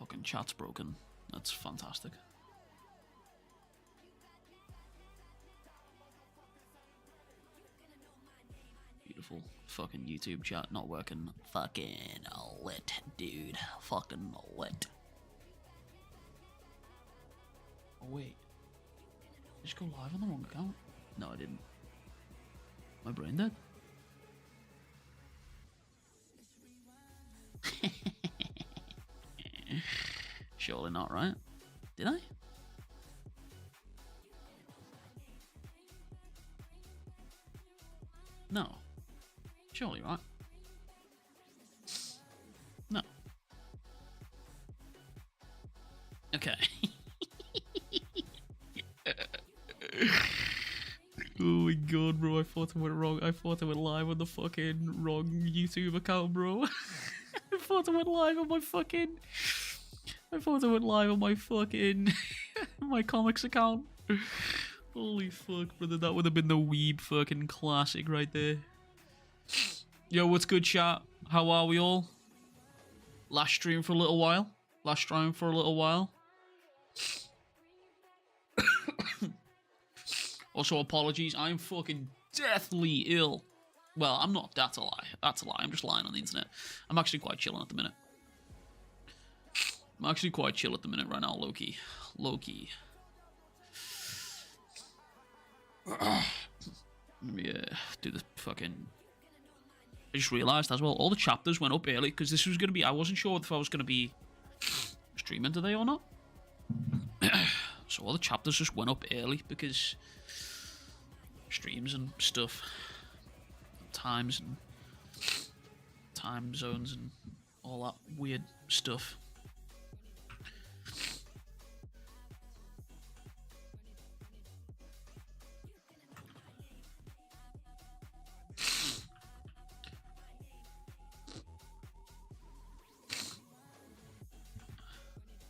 fucking chat's broken. That's fantastic. Beautiful. Fucking YouTube chat not working. Fucking lit, dude. Fucking lit. Oh, wait. Did I just go live on the wrong account? No, I didn't. My brain dead? Surely not, right? Did I? No. Surely, right? No. Okay. Oh my god, bro, I thought I went wrong. I thought I went live on the fucking wrong YouTube account, bro. I thought I went live on my fucking... I thought I went live on my fucking... my comics account. Holy fuck, brother, that would have been the weeb fucking classic right there. Yo, what's good, chat? How are we all? Last stream for a little while. Last stream for a little while. Also, apologies, I'm fucking deathly ill. Well, I'm not, that's a lie. That's a lie, I'm just lying on the internet. I'm actually quite chilling at the minute. I'm actually quite chill at the minute right now, low-key. Low-key. Let me do the fucking... I just realised as well, all the chapters went up early, because this was going to be... I wasn't sure if I was going to be streaming today or not. So all the chapters just went up early, because... streams and stuff, times and time zones and all that weird stuff.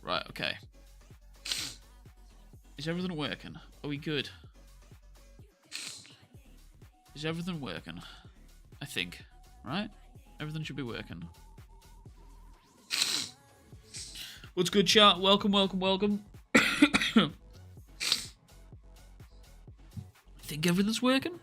Right, okay. Is everything working? Are we good? Is everything working? I think, right? Everything should be working. What's good, chat? Welcome, welcome, welcome. I think everything's working.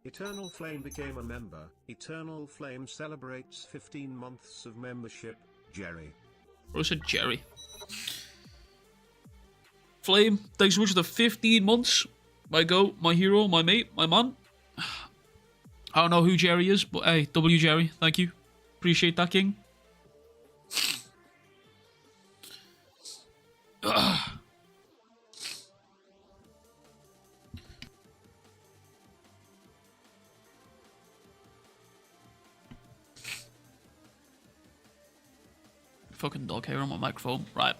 Eternal Flame became a member. Eternal Flame celebrates 15 months of membership. Jerry. Bro said Jerry. Flame, thanks so much for the 15 months. My goat, my hero, my mate, my man. I don't know who Jerry is, but hey, W Jerry, thank you. Appreciate that, King. Fucking dog hair on my microphone. Right.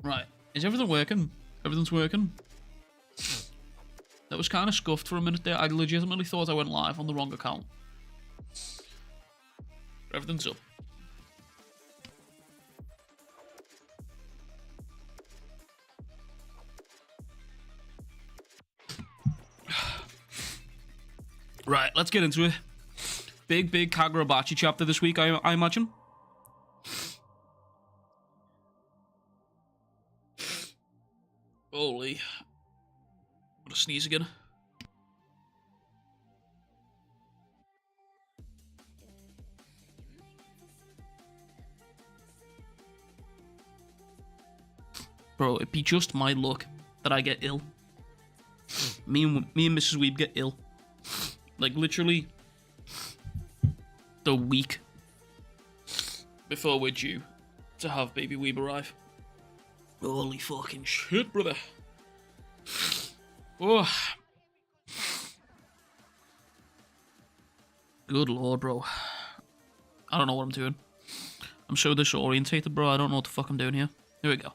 Right. Is everything working? Everything's working. That was kind of scuffed for a minute there. I legitimately thought I went live on the wrong account. Everything's up. Right, let's get into it. Big Kagurabachi chapter this week, I imagine. Holy. I'm gonna sneeze again. Bro, it'd be just my luck that I get ill. Me and Mrs. Weeb get ill. Like, literally the week before we're due to have baby Weeb arrive. Holy fucking shit, brother. Oh. Good lord, bro. I don't know what I'm doing. I'm so disorientated, bro. I don't know what the fuck I'm doing here. Here we go.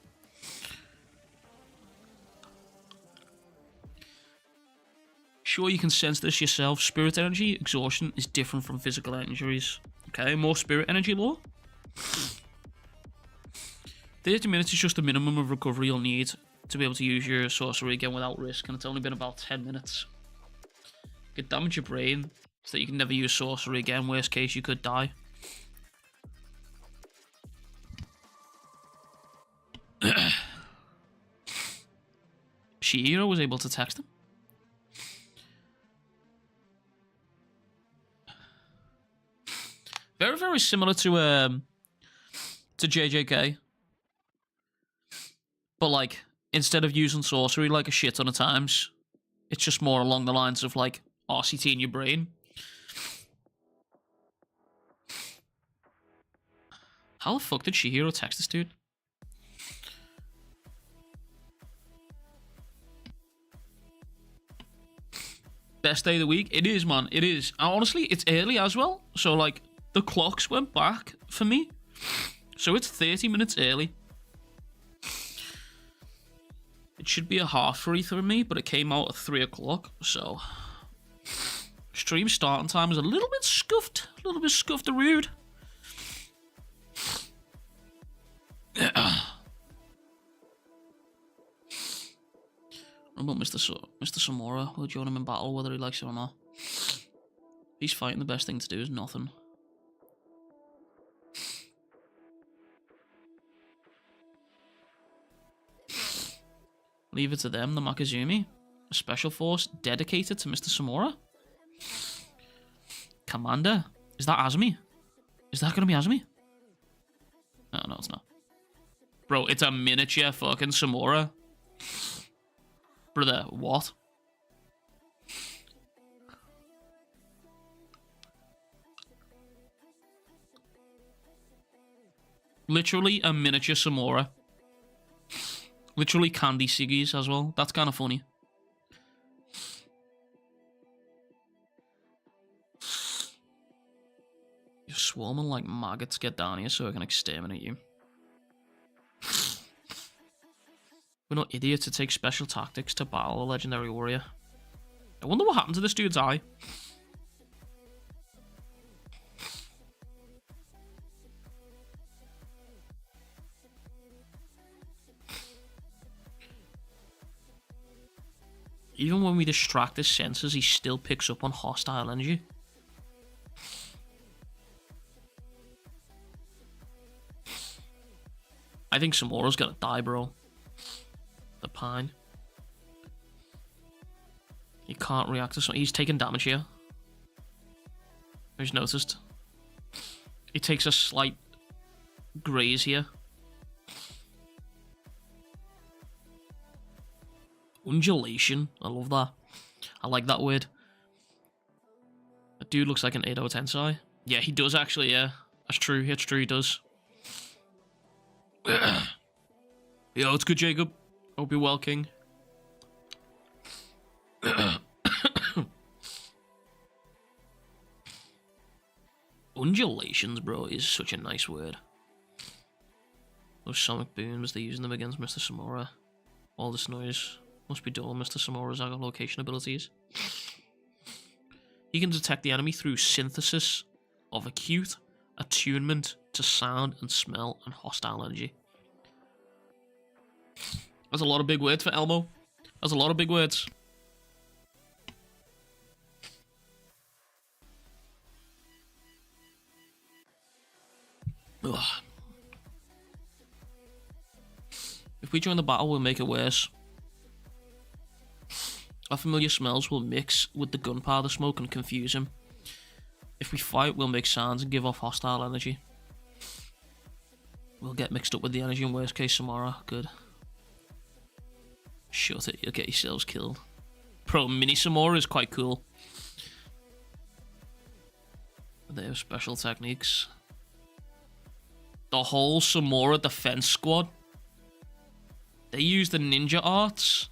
Sure, you can sense this yourself. Spirit energy exhaustion is different from physical injuries. Okay, more spirit energy lore. 30 minutes is just the minimum of recovery you'll need to be able to use your sorcery again without risk, and it's only been about 10 minutes. You could damage your brain so that you can never use sorcery again. Worst case, you could die. Shihiro was able to text him. Very, very similar to JJK. But, like, instead of using sorcery like a shit ton of times, it's just more along the lines of, like, RCT in your brain. How the fuck did Shihiro text this dude? Best day of the week? It is, man. It is. And honestly, it's early as well. So, like, the clocks went back for me. So it's 30 minutes early. It should be a 3:30 for me, but it came out at 3 o'clock. So, stream starting time is a little bit scuffed. A little bit scuffed and rude. What about Mr. Samura? We'll join him in battle, whether he likes it or not. If he's fighting, the best thing to do is nothing. Leave it to them, the Makazumi. A special force dedicated to Mr. Samura. Commander. Is that Azumi? Is that gonna be Azumi? Oh, no, it's not. Bro, it's a miniature fucking Samura. Brother, what? Literally a miniature Samura. Literally candy ciggies as well. That's kind of funny. You're swarming like maggots. Get down here so I can exterminate you. We're not idiots to take special tactics to battle a legendary warrior. I wonder what happened to this dude's eye. Even when we distract his senses, he still picks up on hostile energy. I think Samura's gonna die, bro. The pine. He can't react to something. He's taking damage here. I've noticed. He takes a slight graze here. Undulation. I love that. I like that word. That dude looks like an 8 out of 10 Tensai. Yeah, he does actually, yeah. That's true. It's true, he does. Yo, it's good, Jacob. Hope you're well, King. Undulations, bro, is such a nice word. Those sonic booms, they're using them against Mr. Samura. All this noise must be dull. Mr. Samura's echolocation abilities. He can detect the enemy through synthesis of acute attunement to sound and smell and hostile energy. That's a lot of big words for Elmo. That's a lot of big words. Ugh. If we join the battle, we'll make it worse. Our familiar smells will mix with the gunpowder smoke and confuse him. If we fight, we'll make sounds and give off hostile energy. We'll get mixed up with the energy in worst case Samara. Good. Shut it, you'll get yourselves killed. Bro, Mini Samura is quite cool. They have special techniques. The whole Samura defense squad. They use the ninja arts.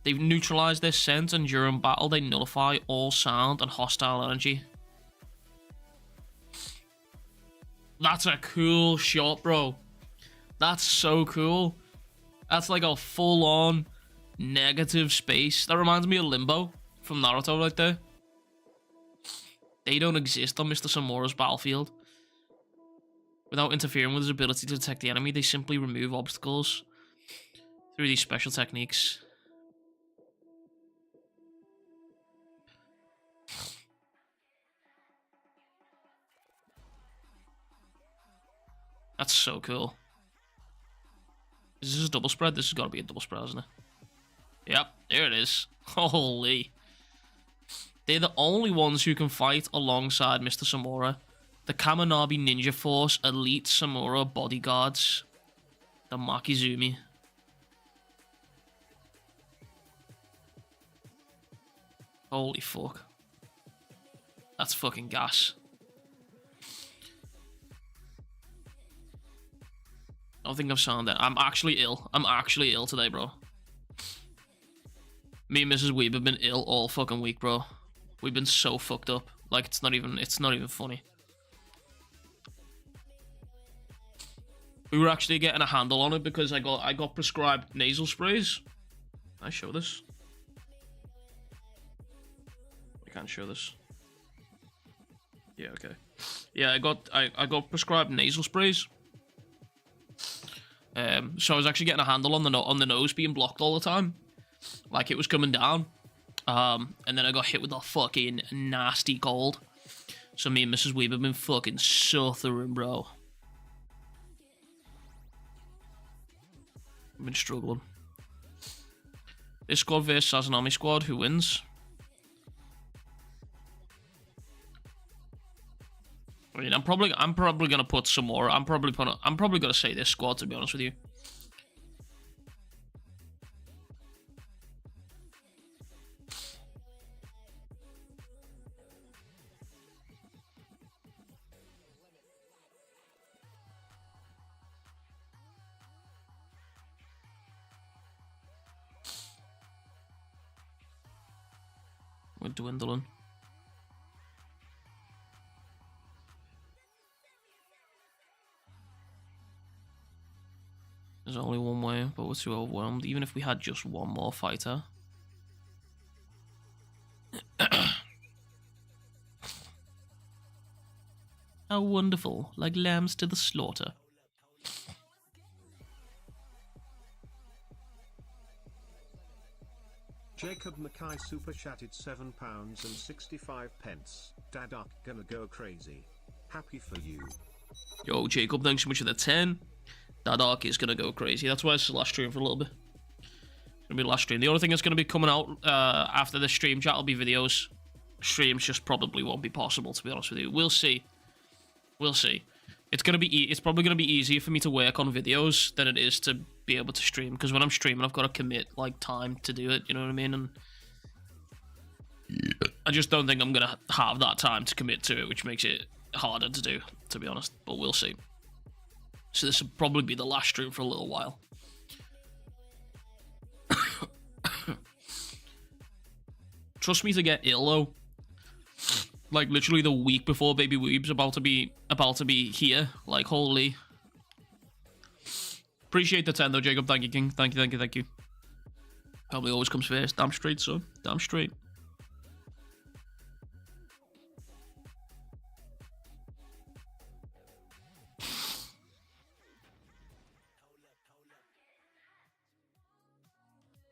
They've neutralized their scent, and during battle they nullify all sound and hostile energy. That's a cool shot, bro. That's so cool. That's like a full-on negative space. That reminds me of Limbo from Naruto right there. They don't exist on Mr. Samura's battlefield. Without interfering with his ability to detect the enemy, they simply remove obstacles through these special techniques. That's so cool. Is this a double spread? This has got to be a double spread, hasn't it? Yep, there it is. Holy. They're the only ones who can fight alongside Mr. Samura. The Kaminabi Ninja Force Elite Samura Bodyguards. The Makizumi. Holy fuck. That's fucking gas. I don't think I've sounded. I'm actually ill. I'm actually ill today, bro. Me and Mrs. Weeb have been ill all fucking week, bro. We've been so fucked up. Like, it's not even funny. We were actually getting a handle on it because I got prescribed nasal sprays. Can I show this? I can't show this. Yeah, okay. Yeah, I got prescribed nasal sprays. So I was actually getting a handle on the nose being blocked all the time, like it was coming down. And then I got hit with a fucking nasty cold. So me and Mrs. Weeb have been fucking suffering, bro. I've been struggling. This squad versus Sazanami squad. Who wins? I mean, I'm probably gonna put some more. I'm probably gonna say this squad, to be honest with you. We're dwindling. There's only one way, but we're too overwhelmed. Even if we had just one more fighter. How wonderful, like lambs to the slaughter. Jacob Mackay super chatted £7.65. Dadak gonna go crazy. Happy for you. Yo, Jacob, thanks so much for the 10. Dadak is gonna go crazy. That's why it's the last stream for a little bit. It's gonna be the last stream. The only thing that's gonna be coming out after the stream chat will be videos. Streams just probably won't be possible, to be honest with you. We'll see. We'll see. It's probably gonna be easier for me to work on videos than it is to be able to stream, because when I'm streaming, I've got to commit like time to do it. You know what I mean? And I just don't think I'm gonna have that time to commit to it, which makes it harder to do, to be honest. But we'll see. So this will probably be the last stream for a little while. Trust me to get ill though. Like literally the week before Baby Weeb's about to be here. Like holy. Appreciate the 10 though, Jacob. Thank you, King. Thank you. Probably always comes first. Damn straight, son. Damn straight.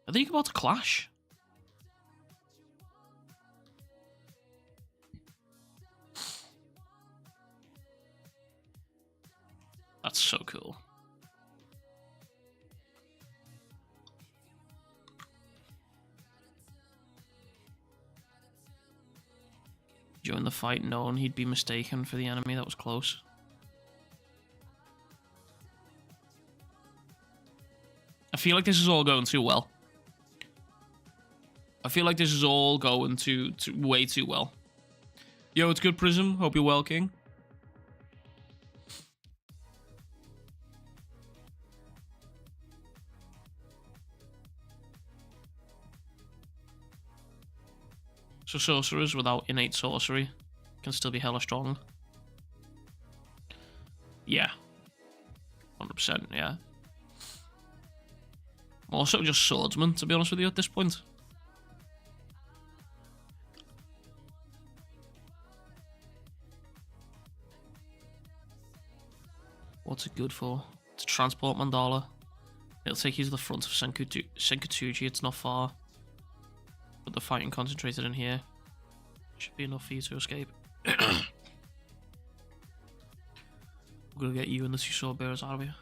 Are they about to clash? That's so cool. During the fight, knowing he'd be mistaken for the enemy, that was close. I feel like this is all going too well. I feel like this is all going to way too well. Yo, it's good, Prism. Hope you're well, King. So sorcerers without innate sorcery can still be hella strong. Yeah. 100%, yeah. Also just swordsman, to be honest with you, at this point. What's it good for? To transport mandala. It'll take you to the front of Senkutsuji. It's not far. But the fighting concentrated in here. Should be enough for you to escape. I'm gonna get you and the two sword bearers out of here.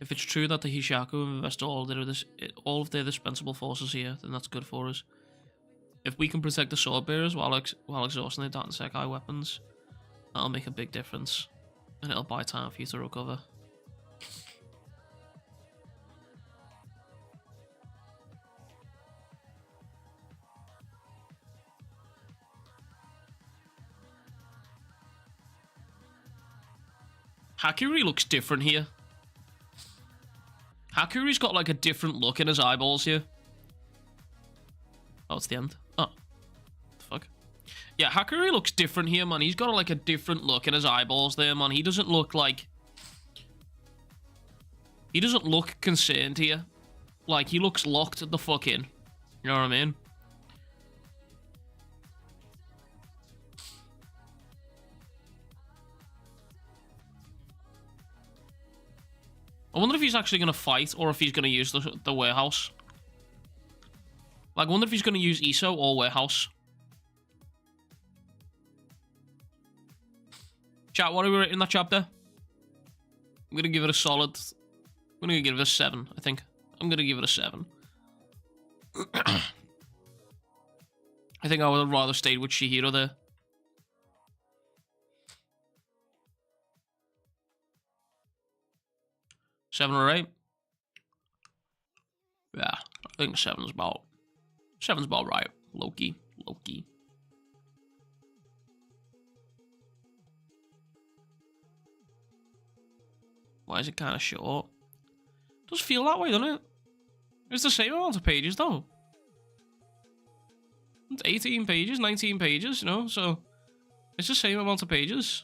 If it's true that the Hishaku have invested all of their dispensable forces here, then that's good for us. If we can protect the sword bearers while exhausting their Datan Sekai weapons, that'll make a big difference. And it'll buy time for you to recover. Hakuri looks different here. Hakuri's got like a different look in his eyeballs here. Oh, it's the end. Oh. The fuck? Yeah, Hakuri looks different here, man. He's got like a different look in his eyeballs there, man. He doesn't look like... He doesn't look concerned here. Like, he looks locked the fuck in. You know what I mean? I wonder if he's actually going to fight or if he's going to use the warehouse. Like, I wonder if he's going to use Iso or warehouse. Chat, what are we rating that chapter? I'm going to give it a solid... I'm going to give it a 7, I think. I'm going to give it a 7. I think I would have rather stayed with Chihiro there. Seven or 8? Yeah, I think seven's about right. Loki. Why is it kind of short? Does feel that way, doesn't it? It's the same amount of pages, though. It's 18 pages, 19 pages, you know, so it's the same amount of pages.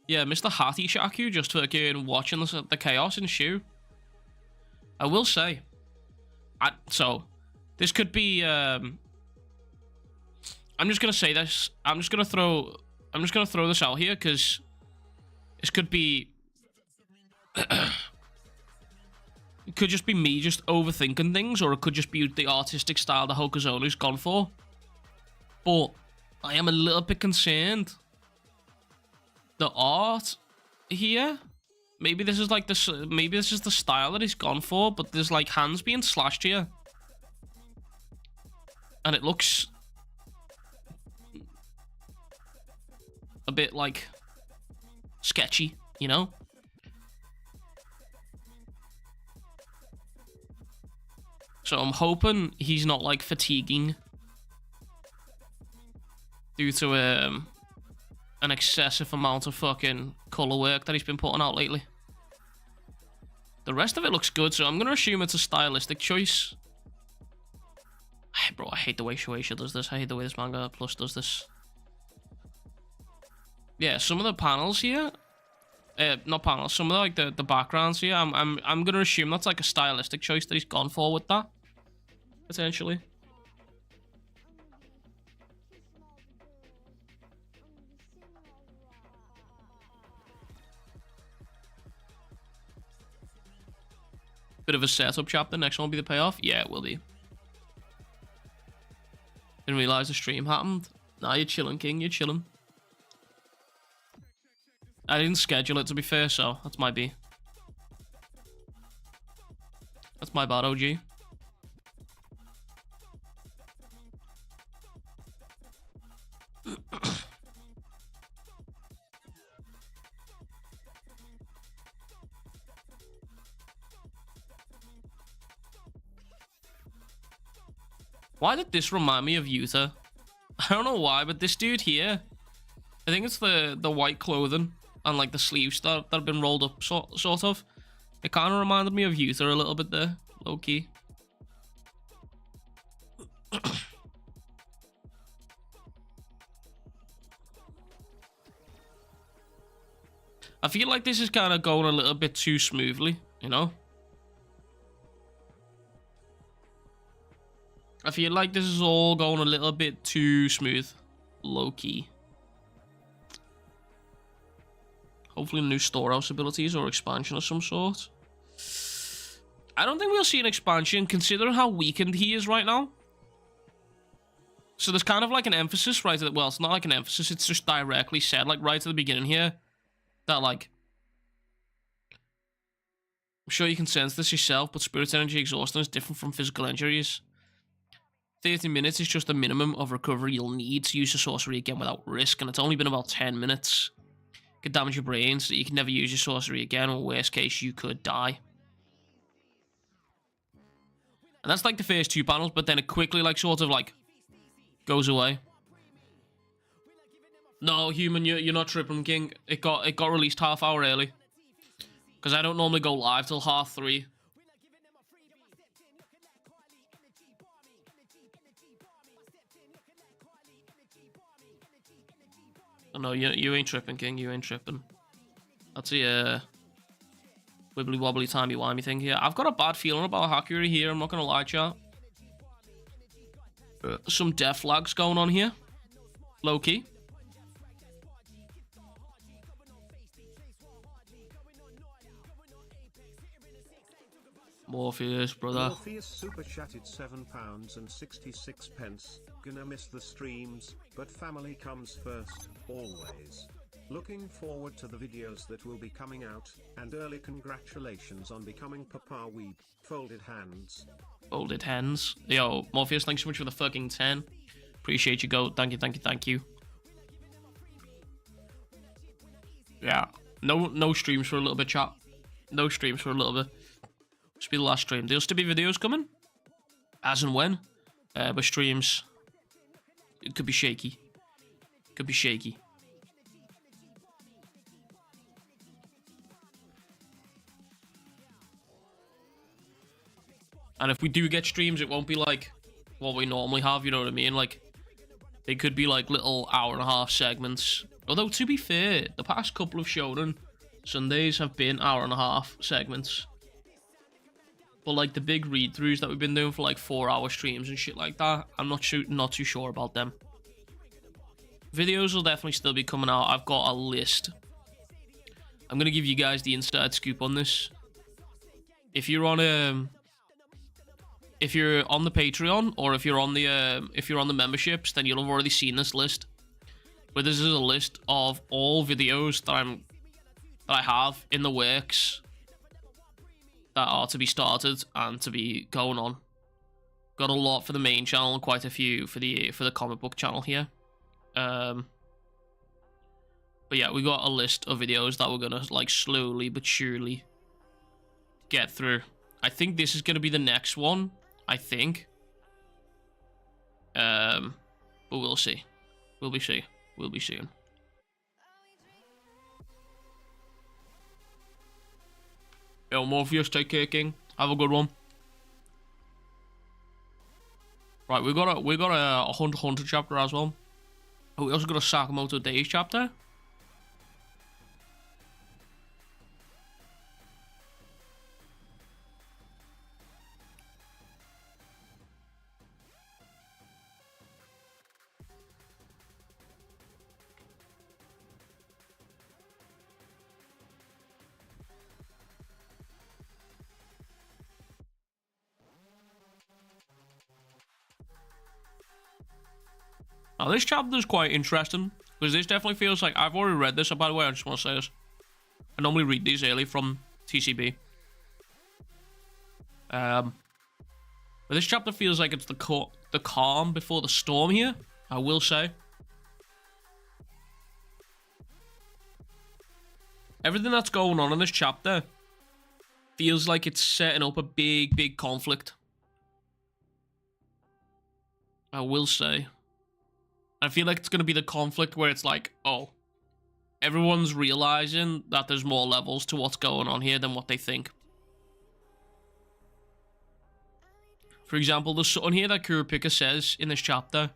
Yeah, Mr. Hati Shaku just fucking watching the chaos ensue. I will say, so this could be. I'm just gonna say this. I'm just gonna throw this out here because this could be. It could just be me just overthinking things, or it could just be the artistic style that Hokuzonu's gone for. But I am a little bit concerned. The art here, maybe this is like this. Maybe this is the style that he's gone for, but there's like hands being slashed here, and it looks a bit like sketchy, you know. So I'm hoping he's not like fatiguing due to an excessive amount of fucking colour work that he's been putting out lately. The rest of it looks good, so I'm going to assume it's a stylistic choice. Bro, I hate the way Shueisha does this. I hate the way this Manga Plus does this. Yeah, some of the panels here... not panels, some of the, like the backgrounds here, I'm going to assume that's like a stylistic choice that he's gone for with that. Potentially. Bit of a setup chapter. Next one will be the payoff. Yeah, it will be. Didn't realize the stream happened. Nah, you're chilling, King. You're chilling. I didn't schedule it, to be fair, so that's my B. That's my bad, OG. Why did this remind me of Yuta? I don't know why, but this dude here, I think it's the white clothing and like the sleeves that have been rolled up, sort of. It kind of reminded me of Yuta a little bit there, low key. I feel like this is kind of going a little bit too smoothly, you know? I feel like this is all going a little bit too smooth. Low-key. Hopefully new storehouse abilities or expansion of some sort. I don't think we'll see an expansion considering how weakened he is right now. So there's kind of like an emphasis right at, well, it's not like an emphasis, it's just directly said like right at the beginning here that like, I'm sure you can sense this yourself, but spirit energy exhaustion is different from physical injuries. 30 minutes is just the minimum of recovery you'll need to use the sorcery again without risk, and it's only been about 10 minutes. It could damage your brain so that you can never use your sorcery again, or worst case, you could die. And that's like the first 2 panels, but then it quickly like sort of like goes away. No, human, you're not tripping, King. It got released half hour early. Because I don't normally go live till 3:30. Oh, no, you ain't tripping, King. You ain't tripping. That's a wibbly wobbly timey wimey thing here. I've got a bad feeling about Hakuri here. I'm not gonna lie, chat. Some death lags going on here. Low key. Morpheus, brother. Morpheus super chatted £7.66. Gonna miss the streams, but family comes first, always. Looking forward to the videos that will be coming out, and early congratulations on becoming Papa Weeb. Folded hands. Folded hands. Yo, Morpheus, thanks so much for the fucking 10. Appreciate you, goat. Thank you, thank you, thank you. Yeah. No streams for a little bit, chat. No streams for a little bit. This will be the last stream. There'll still be videos coming. As and when. But streams... It could be shaky. Could be shaky. And if we do get streams, it won't be like what we normally have, you know what I mean? Like, they could be like little hour-and-a-half segments. Although, to be fair, the past couple of Shonen Sundays have been hour-and-a-half segments. But like the big read-throughs that we've been doing for like 4-hour streams and shit like that, I'm not too sure about them. Videos will definitely still be coming out. I've got a list. I'm gonna give you guys the inside scoop on this. If you're on the Patreon or if you're on the memberships, then you'll have already seen this list. But this is a list of all videos that I have in the works that are to be started and to be going on. Got a lot for the main channel and quite a few for the comic book channel here. But yeah, we got a list of videos that we're gonna like slowly but surely get through. I think this is gonna be the next one. I think. But we'll see. We'll be seeing. Yo, Morpheus, take care, King. Have a good one. Right, we got a HxH chapter as well. Oh, we also got a Sakamoto Days chapter. Now, this chapter is quite interesting, because this definitely feels like... I've already read this, by the way, I just want to say this. I normally read these early from TCB. But this chapter feels like it's the calm before the storm here, I will say. Everything that's going on in this chapter feels like it's setting up a big conflict. I will say. I feel like it's going to be the conflict where it's like, oh, everyone's realizing that there's more levels to what's going on here than what they think. For example, there's something here that Kurapika says in this chapter.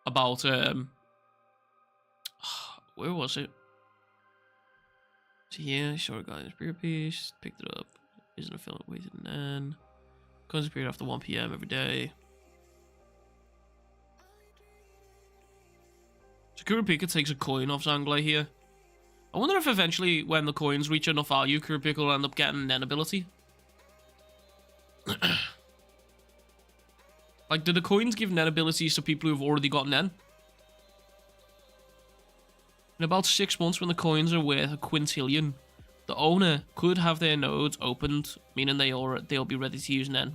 About, where was it? So here, short guy in his period piece, picked it up, isn't a film waited and then. Comes a period after 1 PM every day. So Kurapika takes a coin off Zanglai here. I wonder if eventually, when the coins reach enough value, Kurapika will end up getting Nen ability. Like, do the coins give Nen abilities to people who've already got Nen? In about 6 months, when the coins are worth a quintillion, the owner could have their nodes opened, meaning they'll be ready to use Nen.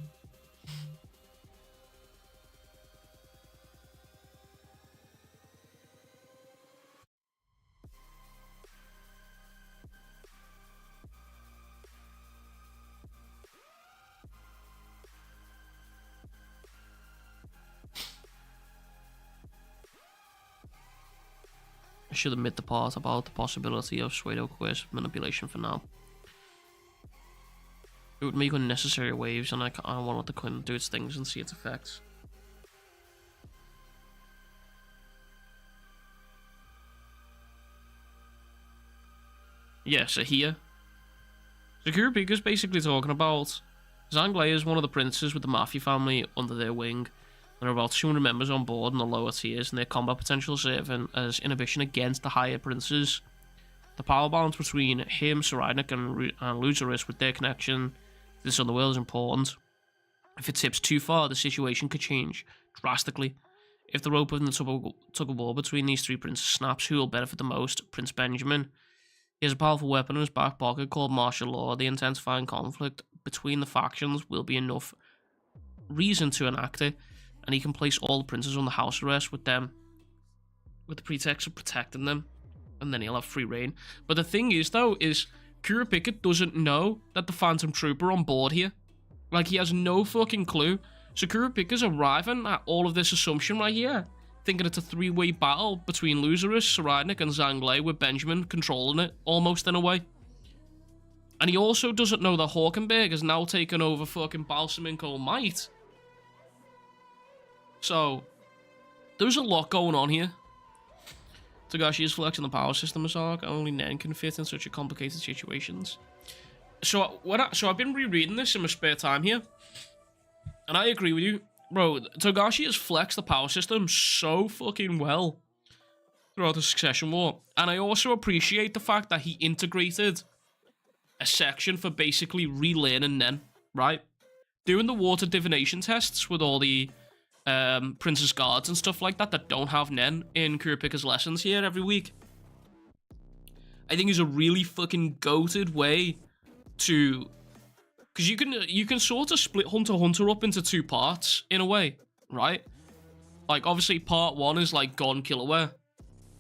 I should omit the part about the possibility of pseudo quest manipulation for now. It would make unnecessary waves, and I want the coin to do its things and see its effects. Yeah, so here. So Kurapika's basically talking about Zanglai is one of the princes with the Mafia family under their wing. There are about 200 members on board in the lower tiers, and their combat potential serving as inhibition against the higher princes. The power balance between him, Sarainik, and Lucerus with their connection to this underworld is important. If it tips too far, the situation could change drastically. If the rope in the tug of war between these three princes snaps, who will benefit the most? Prince Benjamin. He has a powerful weapon in his back pocket called martial law. The intensifying conflict between the factions will be enough reason to enact it, and he can place all the princes under house arrest with them, with the pretext of protecting them, and then he'll have free reign. But the thing is, though, is Kurapika doesn't know that the Phantom Troupe are on board here. Like, he has no fucking clue. So Kurapika's arriving at all of this assumption right here, thinking it's a three-way battle between Lucerus, Sarainik, and Zanglai, with Benjamin controlling it, almost in a way. And he also doesn't know that Hawkenberg has now taken over fucking Balsamic All Might. So, there's a lot going on here. Togashi is flexing the power system as arc. Only Nen can fit in such a complicated situations. So I've been rereading this in my spare time here, and I agree with you, bro. Togashi has flexed the power system so fucking well throughout the Succession War, and I also appreciate the fact that he integrated a section for basically relearning Nen, right? Doing the water divination tests with all the Princess Guards and stuff like that that don't have Nen in Kurapika's lessons here every week. I think is a really fucking goated way to, because you can sort of split Hunter x Hunter up into two parts in a way, right? Like, obviously part one is like Gon Killua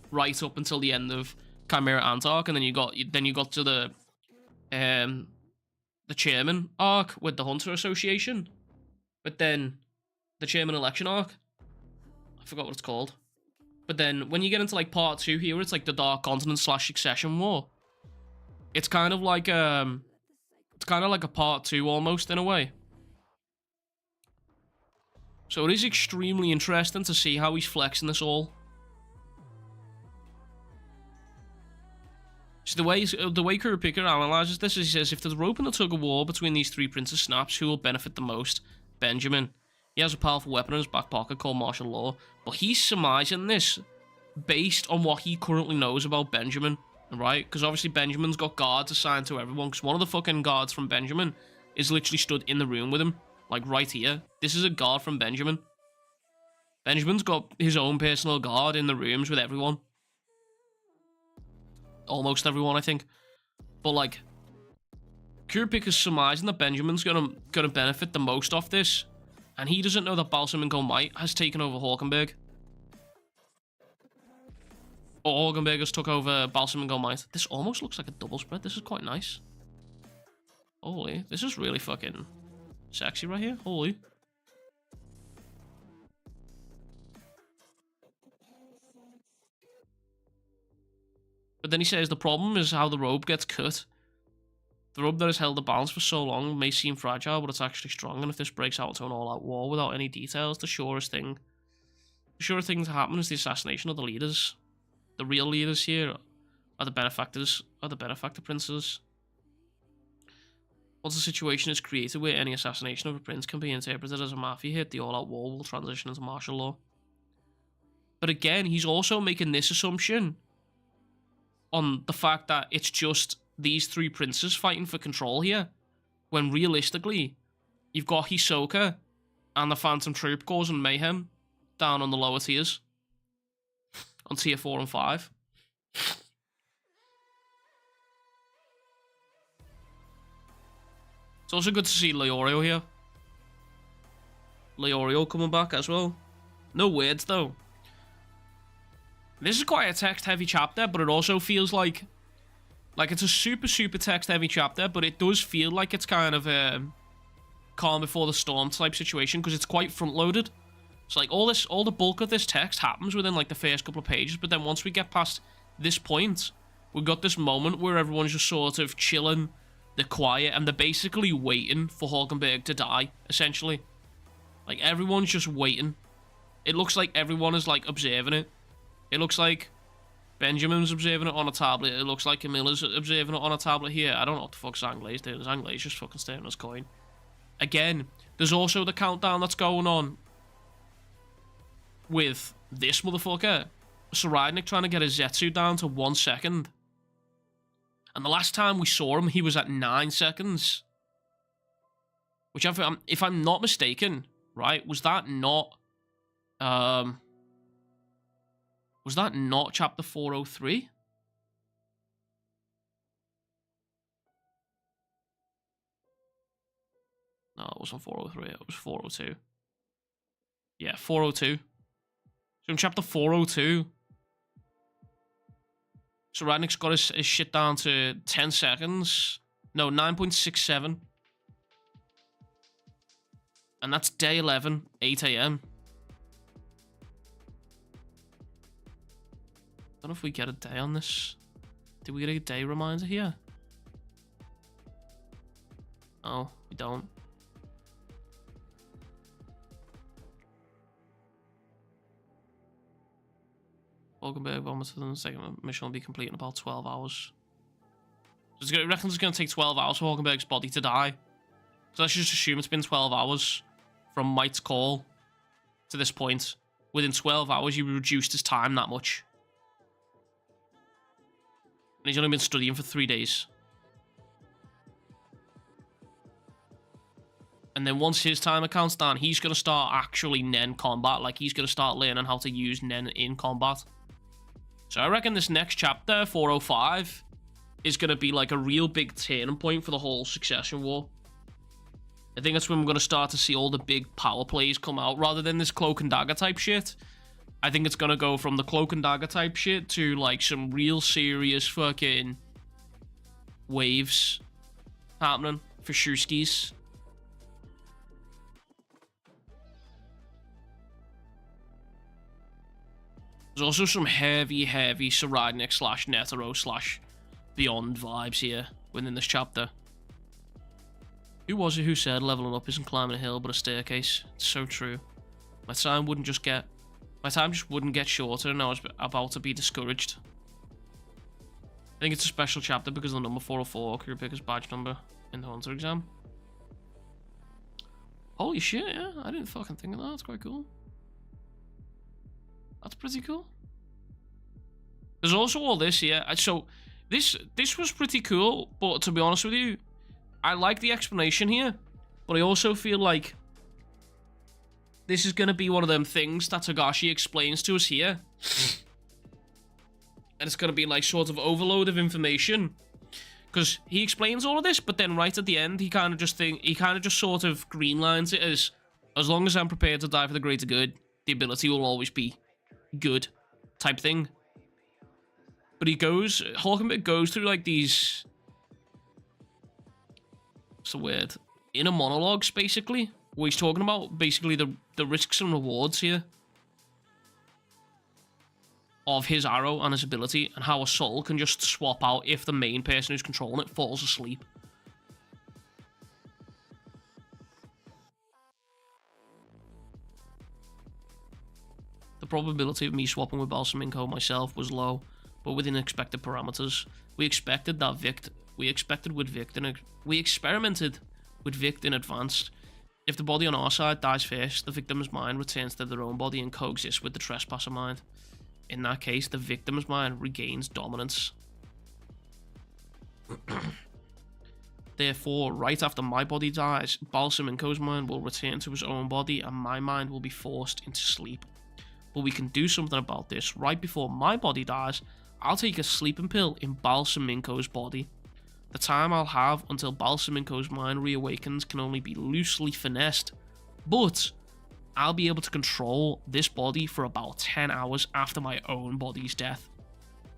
right up until the end of Chimera Ant arc, and then you got to the chairman arc with the Hunter Association, but then the chairman election arc, I forgot what it's called. But then when you get into like part two here, it's like the Dark Continent / Succession War. It's kind of like a part two almost in a way. So it is extremely interesting to see how he's flexing this all. So the way Kurapika analyzes this is, he says, if the rope in the tug of war between these three princes snaps, who will benefit the most? Benjamin. He has a powerful weapon in his back pocket called martial law, but he's surmising this based on what he currently knows about Benjamin, right? Because obviously Benjamin's got guards assigned to everyone, because one of the fucking guards from Benjamin is literally stood in the room with him, like right here. This is a guard from Benjamin. Benjamin's got his own personal guard in the rooms with everyone. Almost everyone, I think. But like, Kurapika's surmising that Benjamin's gonna benefit the most off this. And he doesn't know that Balsamic All Might has taken over Hawkenberg. Or Hawkenberg has took over Balsamic All Might. This almost looks like a double spread. This is quite nice. Holy. This is really fucking sexy right here. Holy. But then he says the problem is how the rope gets cut. The rope that has held the balance for so long may seem fragile, but it's actually strong, and if this breaks out into an all-out war without any details, the surest thing to happen is the assassination of the leaders. The real leaders here are the benefactor princes. Once a situation is created where any assassination of a prince can be interpreted as a mafia hit, the all-out war will transition into martial law. But again, he's also making this assumption on the fact that it's just these three princes fighting for control here, when realistically, you've got Hisoka and the Phantom Troupe causing mayhem down on the lower tiers, on tier 4 and 5. It's also good to see Leorio here. Leorio coming back as well. No words though. This is quite a text-heavy chapter, but it also feels like it's a super text-heavy chapter, but it does feel like it's kind of a calm before the storm type situation, because it's quite front-loaded. It's like all the bulk of this text happens within like the first couple of pages, but then once we get past this point, we've got this moment where everyone's just sort of chilling, they're quiet, and they're basically waiting for Hulkenberg to die, essentially. Like, everyone's just waiting. It looks like everyone is, like, observing it. It looks like Benjamin's observing it on a tablet. It looks like Camilla's observing it on a tablet here. I don't know what the fuck Zanglei's doing. Zanglei's just fucking staring at his coin. Again, there's also the countdown that's going on with this motherfucker. Saradnik trying to get his Zetsu down to 1 second. And the last time we saw him, he was at 9 seconds. Which, if I'm not mistaken, right, was that not chapter 403? No, it wasn't 403, it was 402. Yeah, 402. So in chapter 402, Saradnik's got his shit down to 10 seconds. No, 9.67. And that's day 11, 8 AM. I don't know if we get a day on this. Did we get a day reminder here? No, we don't. Hulkenberg vomited and the second mission will be complete in about 12 hours. So it reckons it's going to take 12 hours for Hulkenberg's body to die. So let's just assume it's been 12 hours from Might's call to this point. Within 12 hours, you reduced his time that much. And he's only been studying for 3 days. And then once his timer counts down, he's going to start actually Nen combat. Like, he's going to start learning how to use Nen in combat. So I reckon this next chapter, 405, is going to be like a real big turning point for the whole Succession War. I think that's when we're going to start to see all the big power plays come out. Rather than this Cloak and Dagger type shit, I think it's going to go from the Cloak and Dagger type shit to like some real serious fucking waves happening for Shuskis. There's also some heavy Saradnik / Netero / Beyond vibes here within this chapter. Who was it who said leveling up isn't climbing a hill but a staircase? It's so true. My time just wouldn't get shorter and I was about to be discouraged. I think it's a special chapter because of the number 404, Kurapika's badge number in the Hunter exam. Holy shit, yeah, I didn't fucking think of that, that's quite cool. That's pretty cool. There's also all this here. So, this was pretty cool, but to be honest with you, I like the explanation here, but I also feel like this is going to be one of them things that Togashi explains to us here. And it's going to be like sort of overload of information. Because he explains all of this, but then right at the end, he kind of just sort of greenlines it as long as I'm prepared to die for the greater good, the ability will always be good type thing. But Hulkenberg goes through like these, what's the word, inner monologues basically, where he's talking about basically the risks and rewards here of his arrow and his ability, and how a soul can just swap out if the main person who's controlling it falls asleep. The probability of me swapping with Balsaminko myself was low. but within expected parameters. We expected we experimented with Vict in advance. If the body on our side dies first, the victim's mind returns to their own body and coexists with the trespasser mind. In that case, the victim's mind regains dominance. Therefore, right after my body dies, Balsaminko's mind will return to his own body and my mind will be forced into sleep. But we can do something about this. Right before my body dies, I'll take a sleeping pill in Balsaminko's body. The time I'll have until Balsaminko's mind reawakens can only be loosely finessed, but I'll be able to control this body for about 10 hours after my own body's death.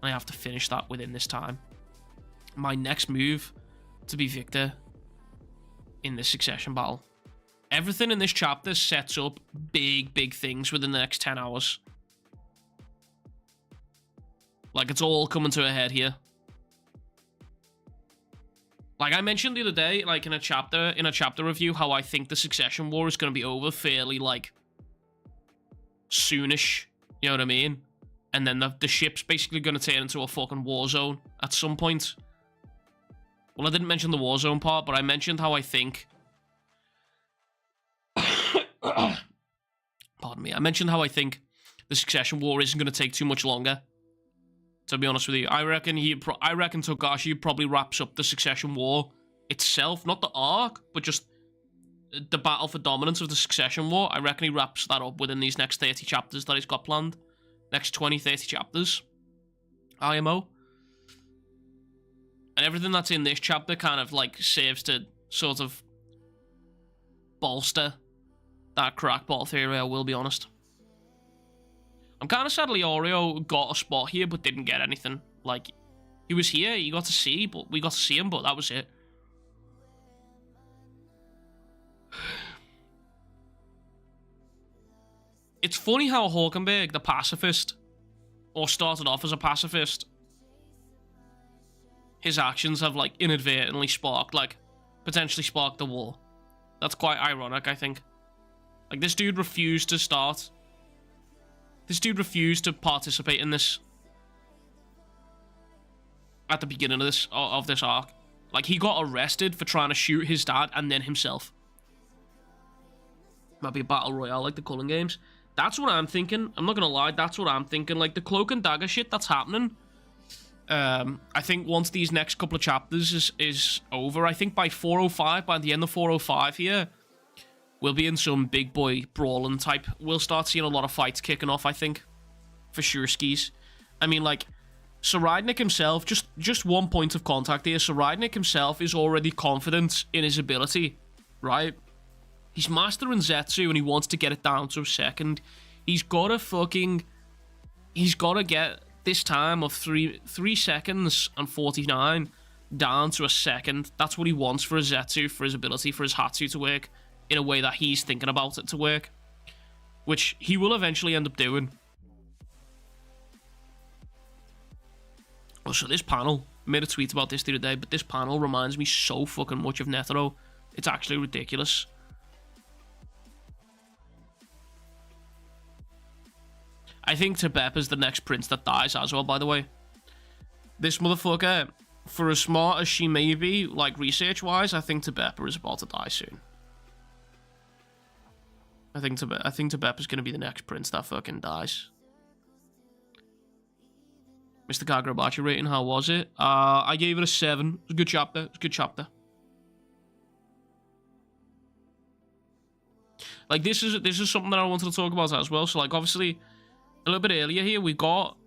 And I have to finish that within this time. My next move to be victor in this succession battle. Everything in this chapter sets up big things within the next 10 hours. Like, it's all coming to a head here. Like I mentioned the other day, like in a chapter review, how I think the succession war is going to be over fairly, like, soonish. You know what I mean? And then the ship's basically going to turn into a fucking war zone at some point. Well, I didn't mention the war zone part, but I mentioned how I think... Pardon me. I mentioned how I think the succession war isn't going to take too much longer. To be honest with you, I reckon Togashi probably wraps up the succession war itself, not the arc, but just the battle for dominance of the succession war. I reckon he wraps that up within these next 30 chapters that he's got planned. Next 20, 30 chapters. IMO. And everything that's in this chapter kind of, like, serves to sort of bolster that crackball theory, I will be honest. I'm kind of sad Leorio got a spot here, but didn't get anything. Like, he was here, we got to see him, but that was it. It's funny how Hawkenberg, the pacifist, or started off as a pacifist, his actions have, like, inadvertently potentially sparked the war. That's quite ironic, I think. Like, this dude refused to start. This dude refused to participate in this at the beginning of this arc. Like, he got arrested for trying to shoot his dad and then himself. Might be a battle royale like the Cullen games. That's what I'm thinking. I'm not gonna lie, that's what I'm thinking. Like, the cloak and dagger shit that's happening. I think once these next couple of chapters is over, I think by 405, by the end of 405 here, we'll be in some big boy brawling type. We'll start seeing a lot of fights kicking off, I think. For sure skis. I mean, like, Saradnik himself, just one point of contact here. Saradnik himself is already confident in his ability, right? He's mastering Zetsu and he wants to get it down to a second. He's got to get this time of 3 seconds and 49 down to a second. That's what he wants for his Zetsu, for his ability, for his Hatsu to work in a way that he's thinking about it to work, which he will eventually end up doing. Oh, so this panel, I made a tweet about this the other day, but this panel reminds me so fucking much of Netero. It's actually ridiculous. I think Tebep is the next prince that dies as well, by the way. This motherfucker, for as smart as she may be, like, research-wise, I think Tebep is about to die soon. I think Tebep is going to be the next prince that fucking dies. Mr. Kagurabachi rating, how was it? I gave it a 7. It was a good chapter. It was a good chapter. Like, this is something that I wanted to talk about as well. So, like, obviously, a little bit earlier here, we got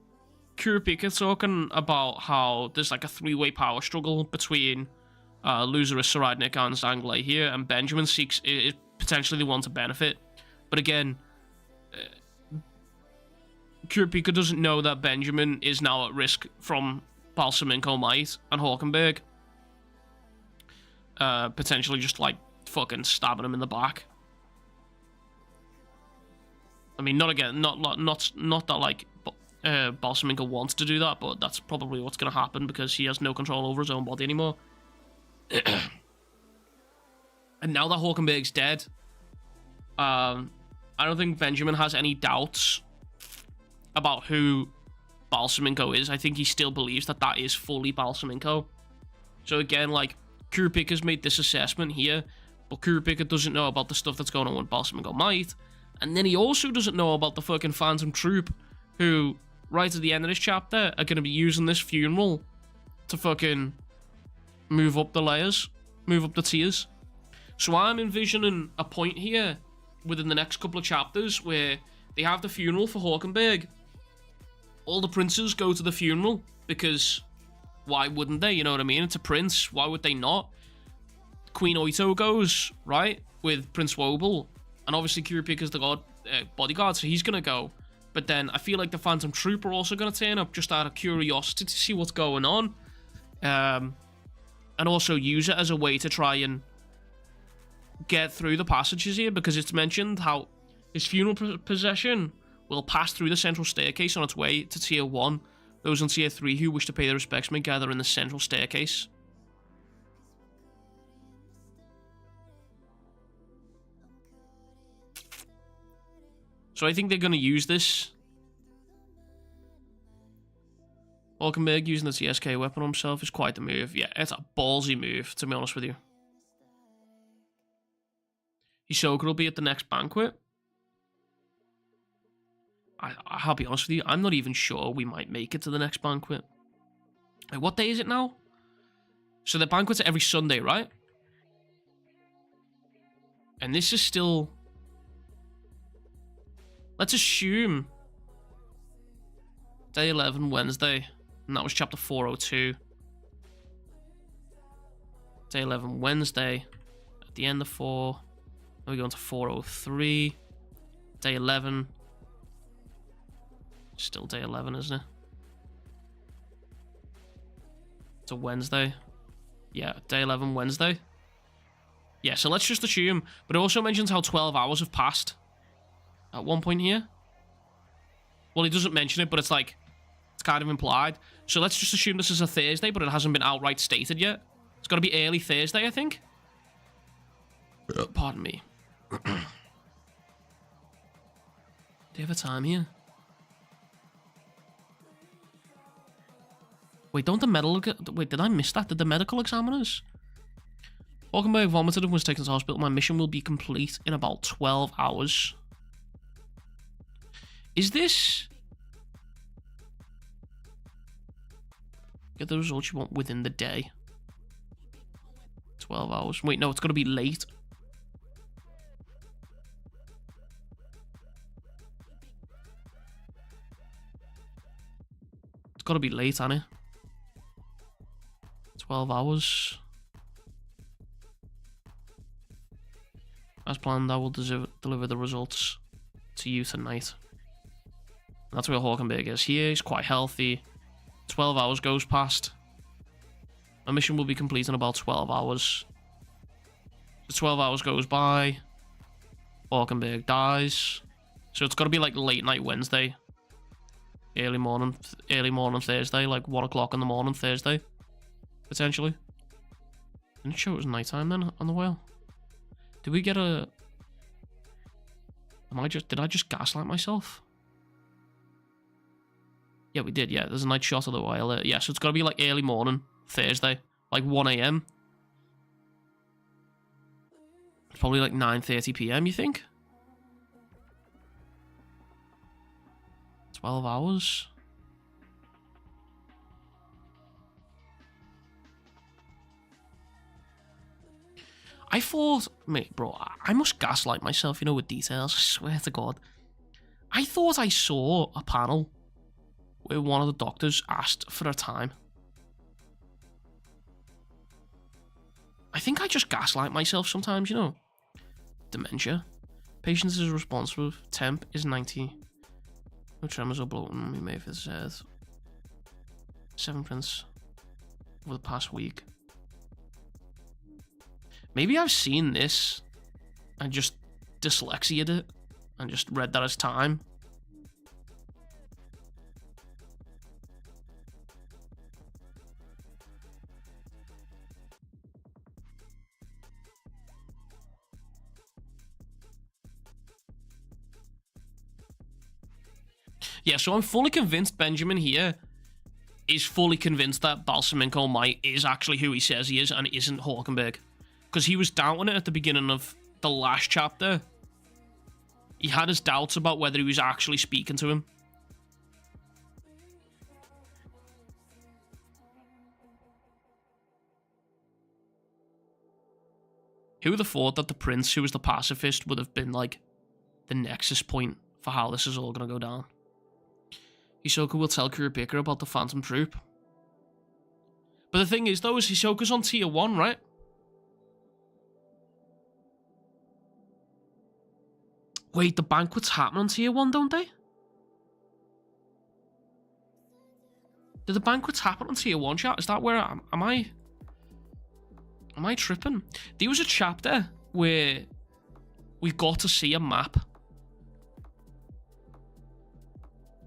Kurapika talking about how there's, like, a 3-way power struggle between Loserus, Saradnik, and Zanglais here, and Benjamin is potentially the one to benefit. But again, Kurapika doesn't know that Benjamin is now at risk from Balsaminko Might and Hawkenberg. Potentially just, like, fucking stabbing him in the back. I mean, not that, like, Balsaminko wants to do that, but that's probably what's going to happen because he has no control over his own body anymore. And now that Hawkenberg's dead, I don't think Benjamin has any doubts about who Balsaminko is. I think he still believes that that is fully Balsaminko. So again, like, Kurapika's made this assessment here, but Kurapika doesn't know about the stuff that's going on with Balsaminko Might. And then he also doesn't know about the fucking Phantom Troupe, who, right at the end of this chapter, are going to be using this funeral to fucking move up the layers, move up the tiers. So I'm envisioning a point here within the next couple of chapters where they have the funeral for Hawkenberg. All the princes go to the funeral because why wouldn't they? You know what I mean? It's a prince. Why would they not? Queen Oito goes, right, with Prince Wobble. And obviously Kurapika's the bodyguard, so he's going to go. But then I feel like the Phantom Troupe are also going to turn up just out of curiosity to see what's going on. And also use it as a way to try and get through the passages here, because it's mentioned how his funeral procession will pass through the central staircase on its way to Tier 1. Those on Tier 3 who wish to pay their respects may gather in the central staircase. So I think they're going to use this. Hawkenberg using the TSK weapon on himself is quite the move. Yeah, it's a ballsy move, to be honest with you. Hisoka will be at the next banquet. I'll be honest with you, I'm not even sure we might make it to the next banquet. Wait, what day is it now? So the banquets are every Sunday, right? And this is still... Let's assume day 11, Wednesday, and that was chapter 402. Day 11, Wednesday, at the end of 4, then we go into 403, day 11, still day 11, isn't it? It's a Wednesday. Yeah, day 11, Wednesday. Yeah, so let's just assume, but it also mentions how 12 hours have passed at one point here. Well, he doesn't mention it, but it's like, it's kind of implied. So let's just assume this is a Thursday, but it hasn't been outright stated yet. It's got to be early Thursday, I think. Pardon me. Do you have a time here? Wait, don't the medical... Wait, did I miss that? Did the medical examiners? Hawkenberg vomited and was taken to hospital. My mission will be complete in about 12 hours. Is this... Get the results you want within the day. 12 hours. Wait, no, it's got to be late. It's got to be late, hasn't it? 12 hours. As planned, I will deliver the results to you tonight. That's where Hawkenberg is. He's quite healthy. 12 hours goes past. My mission will be complete in about 12 hours. The 12 hours goes by. Hawkenberg dies. So it's got to be like late night Wednesday. Early morning Thursday. Like 1 o'clock in the morning Thursday. Potentially. Didn't it show it was nighttime then on the whale? Did we get a... Did I just gaslight myself? Yeah, we did, yeah. There's a night shot of the whale there. Yeah, so it's got to be like early morning, Thursday. Like 1 AM. It's probably like 9:30 PM, you think? 12 hours? I thought... Mate, bro, I must gaslight myself, you know, with details. I swear to God. I thought I saw a panel where one of the doctors asked for a time. I think I just gaslight myself sometimes, you know. Dementia. Patient is responsive. Temp is 90. No tremors or bloating. We may have said 7 prints over the past week. Maybe I've seen this and just dyslexiated it and just read that as time. Yeah, so I'm fully convinced Benjamin here is fully convinced that Balsaminko Mai is actually who he says he is and isn't Hawkenberg. Because he was doubting it at the beginning of the last chapter. He had his doubts about whether he was actually speaking to him. Who would have thought that the prince, who was the pacifist, would have been like the nexus point for how this is all going to go down? Hisoka will tell Kurapika about the Phantom Troupe. But the thing is, though, is Hisoka's on tier 1, right? Wait, the banquets happen on tier 1, don't they? Did the banquets happen on tier 1, chat? Is that where am I tripping? There was a chapter where we got to see a map.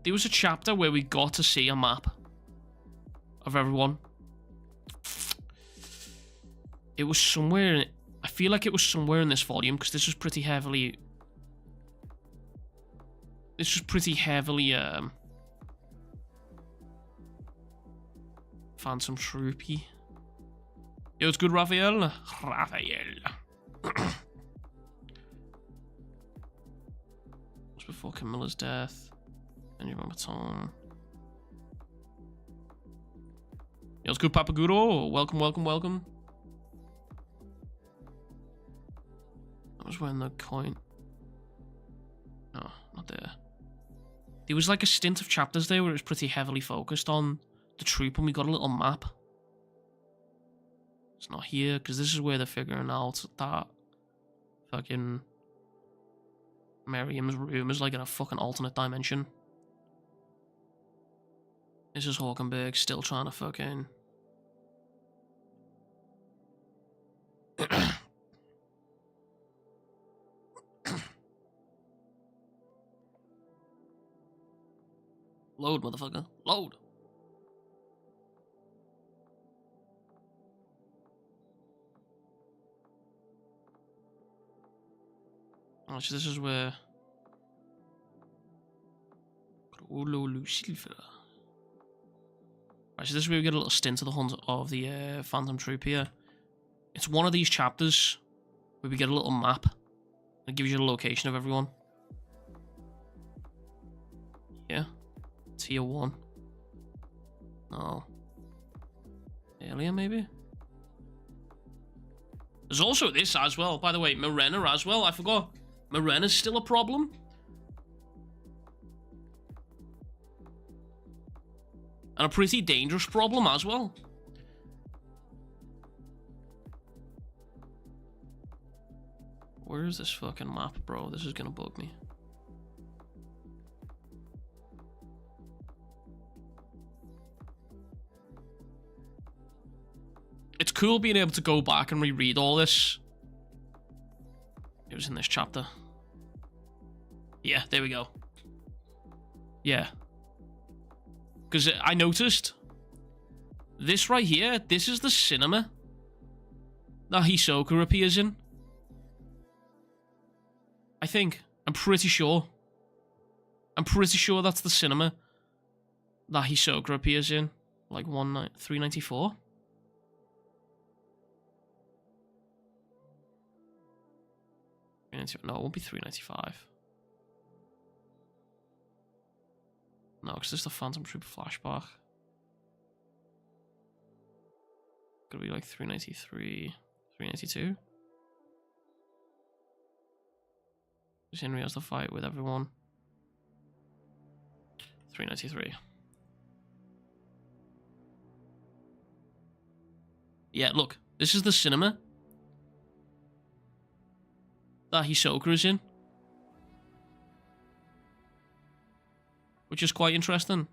There was a chapter where we got to see a map of everyone. It was somewhere... I feel like it was somewhere in this volume, because this was pretty heavily... Phantom Troupe. Yo, it's good, Raphael. Just before Camilla's death. And you remember Tom. Yo, it's good, Papaguro. Welcome, welcome, welcome. That was when the coin... No, not there. There was like a stint of chapters there where it was pretty heavily focused on the troop and we got a little map. It's not here, because this is where they're figuring out that fucking Miriam's room is like in a fucking alternate dimension. This is Hawkenberg still trying to fucking... Load, motherfucker. Load! Oh, so this is where... Chrollo Hisoka. Right, so this is where we get a little stint of the hunt of the Phantom Troupe here. It's one of these chapters where we get a little map that gives you the location of everyone. Yeah. Tier 1. No. Earlier, maybe? There's also this as well. By the way, Morena as well. I forgot. Morena's still a problem. And a pretty dangerous problem as well. Where is this fucking map, bro? This is gonna bug me. It's cool being able to go back and reread all this. It was in this chapter. Yeah, there we go. Yeah. Because I noticed this right here, this is the cinema that Hisoka appears in. I think. I'm pretty sure. I'm pretty sure that's the cinema that Hisoka appears in. Like 394. No, it won't be 395. No, because this is the Phantom Troupe flashback. Gonna be like 393, 392. Because Henry has the fight with everyone. 393. Yeah, look, this is the cinema that Hisoka is in. Which is quite interesting.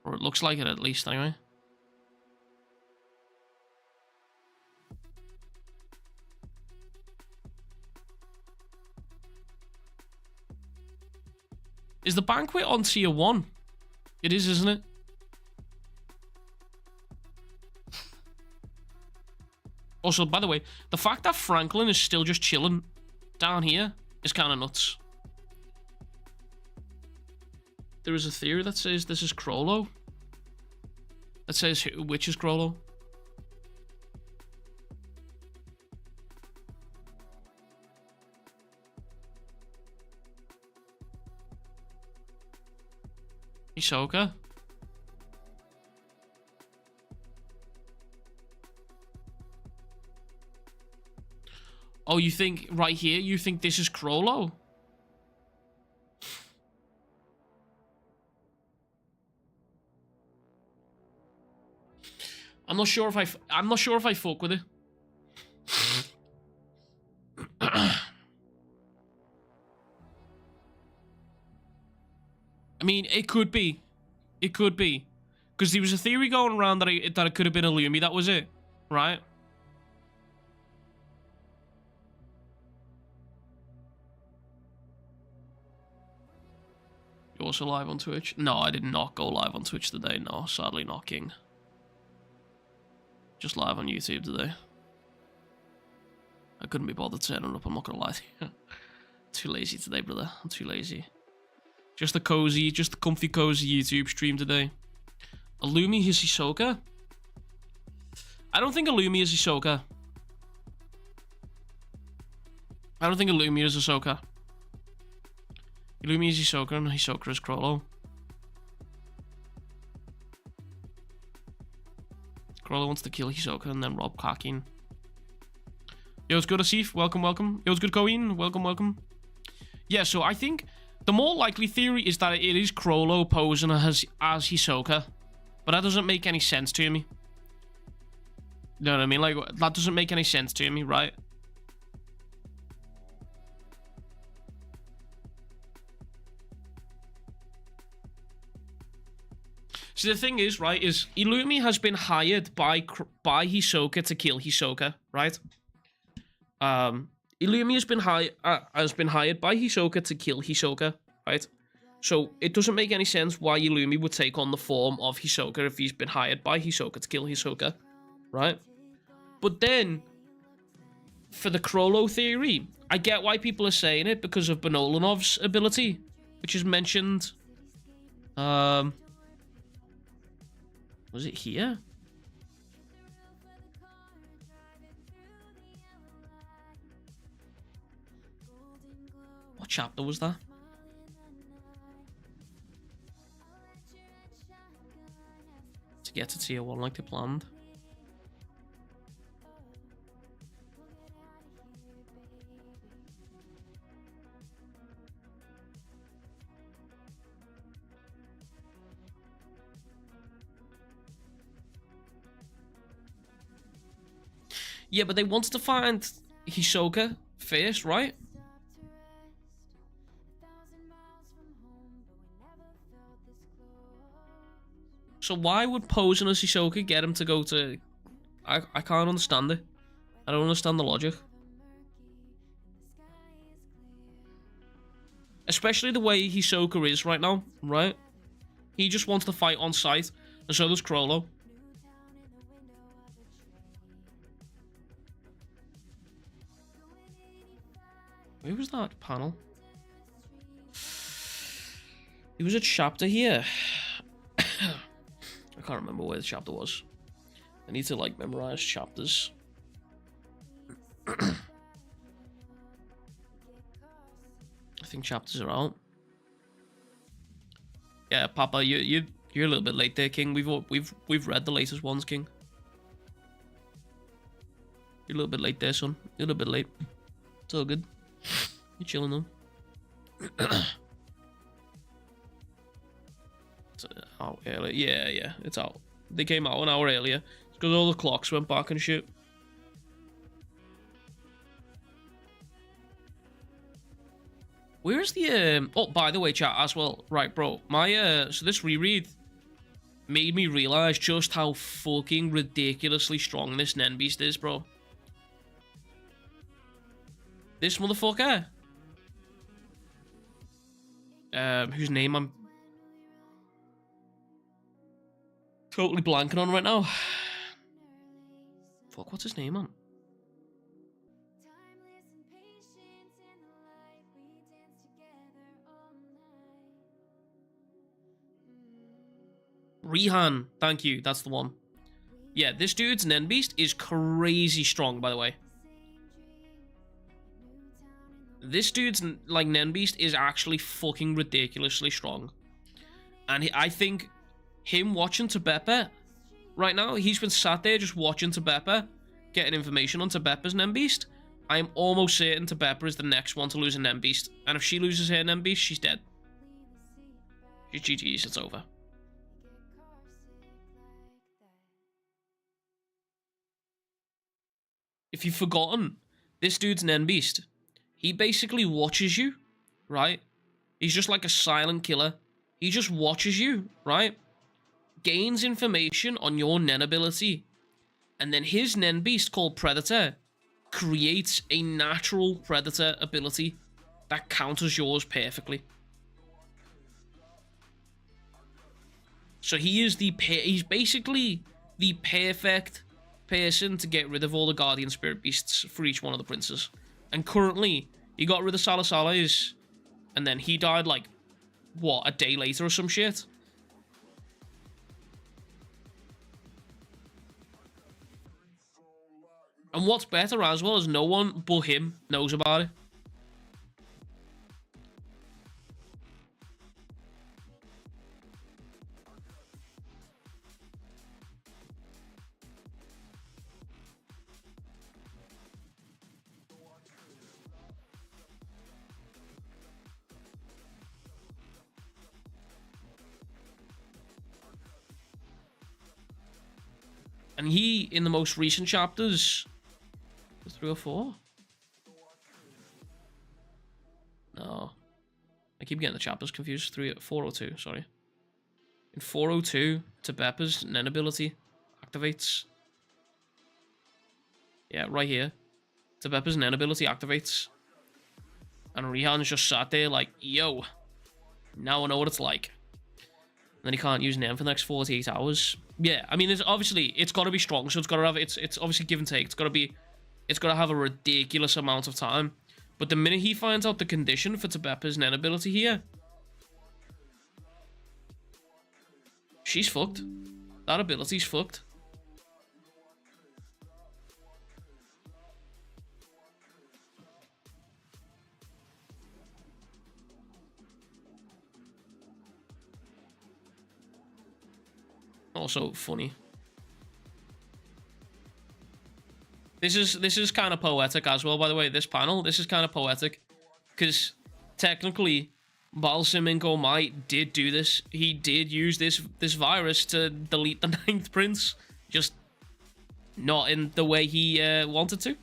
Or it looks like it at least, anyway. Is the banquet on tier 1? It is, isn't it? Also, by the way, the fact that Franklin is still just chilling down here is kind of nuts. There is a theory that says this is Chrollo. That says which is Chrollo. Hisoka. Oh, you think right here? You think this is Chrollo? I'm not sure if I fuck with it. I mean, it could be. It could be. Because there was a theory going around that it could have been Illumi. That was it. Right? You're also live on Twitch? No, I did not go live on Twitch today. No, sadly not, King. Just live on YouTube today. I couldn't be bothered turning up, I'm not gonna lie to you. Too lazy today, brother. I'm too lazy. Just a comfy, cozy YouTube stream today. Illumi is Hisoka? I don't think Illumi is Hisoka. I don't think Illumi is Hisoka. Illumi is Hisoka and Hisoka is Chrollo. Chrollo wants to kill Hisoka and then rob Kakin. Yo, it's good, Asif. Welcome, welcome. Yo, it's good, Coin. Welcome, welcome. Yeah, so I think the more likely theory is that it is Chrollo posing as Hisoka. But that doesn't make any sense to me. You know what I mean? Like, that doesn't make any sense to me, right? So the thing is, right, is Illumi has been hired by Hisoka to kill Hisoka, right? Illumi has been hired by Hisoka to kill Hisoka, right? So it doesn't make any sense why Illumi would take on the form of Hisoka if he's been hired by Hisoka to kill Hisoka, right? But then, for the Chrollo theory, I get why people are saying it because of Benolanov's ability, which is mentioned. Was it here? What chapter was that? To get to tier 1 like they planned. Yeah, but they wanted to find Hisoka first, right? So why would posing as Hisoka get him to go to... I can't understand it. I don't understand the logic. Especially the way Hisoka is right now, right? He just wants to fight on sight, and so does Chrollo. Where was that panel? There was a chapter here. I can't remember where the chapter was. I need to, like, memorize chapters. I think chapters are out. Yeah, Papa, you're a little bit late there, King. We've read the latest ones, King. You're a little bit late there, son. You're a little bit late. It's all good. You're chilling though. It's out early. Yeah, it's out. They came out an hour earlier. It's because all the clocks went back and shit. Where's the oh, by the way, chat, as well. Right, bro. My so this reread made me realize just how fucking ridiculously strong this Nen Beast is, bro. This motherfucker, whose name I'm totally blanking on right now. Fuck, what's his name, man? Rihan, thank you, that's the one. Yeah, this dude's Nen Beast is crazy strong, by the way. This dude's, like, Nen Beast is actually fucking ridiculously strong. And I think him watching Tobepa right now, he's been sat there just watching Tobepa, getting information on Tobepa's Nen Beast. I am almost certain Tobepa is the next one to lose a Nen Beast. And if she loses her Nen Beast, she's dead. She's GG's, it's over. If you've forgotten, this dude's Nen Beast, he basically watches you, right? He's just like a silent killer. He just watches you, right? Gains information on your Nen ability. And then his Nen Beast, called Predator, creates a natural Predator ability that counters yours perfectly. So he's basically the perfect person to get rid of all the Guardian Spirit Beasts for each one of the princes. And currently, he got rid of Salasales, and then he died like, what, a day later or some shit? And what's better as well is no one but him knows about it. And he, in the most recent chapters, 3 or 4? No. I keep getting the chapters confused. 402, sorry. In 402, Tobepa's Nen ability activates. Yeah, right here. Tobepa's Nen ability activates. And Rihan's just sat there like, yo, now I know what it's like. And then he can't use Nen for the next 48 hours. Yeah, I mean, it's got to be strong, so it's got to have, it's obviously give and take. It's got to have a ridiculous amount of time. But the minute he finds out the condition for Tobepa's Nen ability here, she's fucked. That ability's fucked. Also funny. This is kind of poetic as well, by the way. This panel, this is kind of poetic, because technically, Balsamingo Might did do this. He did use this virus to delete the 9th prince, just not in the way he wanted to.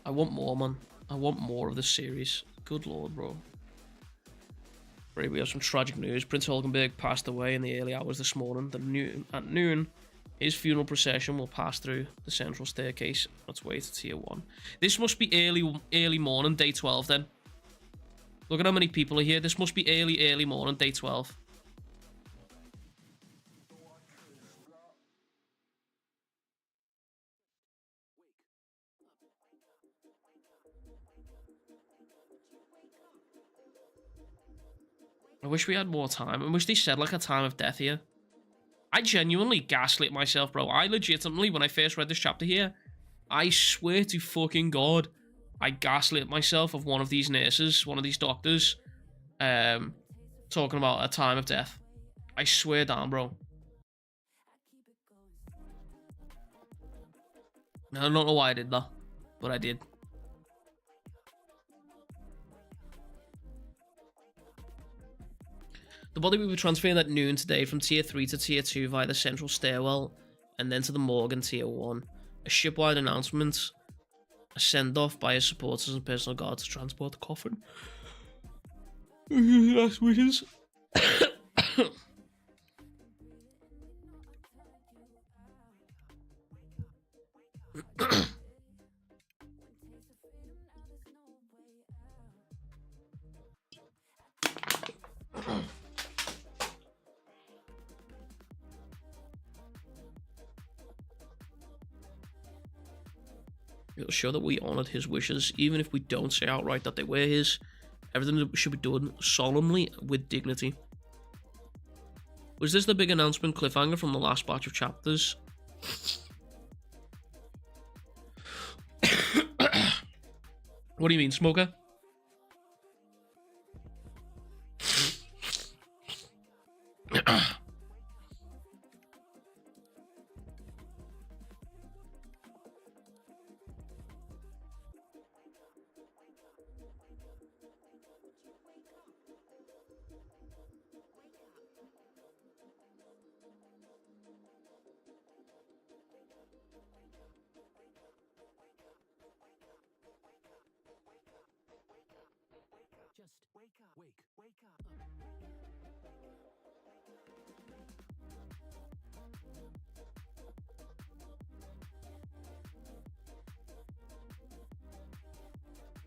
I want more, man. I want more of this series. Good lord, bro. Right, we have some tragic news. Prince Holkenberg passed away in the early hours this morning. At noon, his funeral procession will pass through the central staircase on its way to Tier 1. This must be early morning, day 12 then. Look at how many people are here. This must be early morning, day 12. I wish we had more time. I wish they said like a time of death here. I genuinely gaslit myself, bro. I legitimately, when I first read this chapter here, I swear to fucking God, I gaslit myself of one of these nurses, one of these doctors, talking about a time of death. I swear down, bro. I don't know why I did that, but I did. The body will be transferred at noon today from Tier 3 to Tier 2 via the central stairwell, and then to the morgue in Tier 1. A shipwide announcement, a send-off by his supporters and personal guards to transport the coffin. Last wishes. It'll show that we honoured his wishes, even if we don't say outright that they were his. Everything should be done solemnly with dignity. Was this the big announcement cliffhanger from the last batch of chapters? What do you mean, Smoker?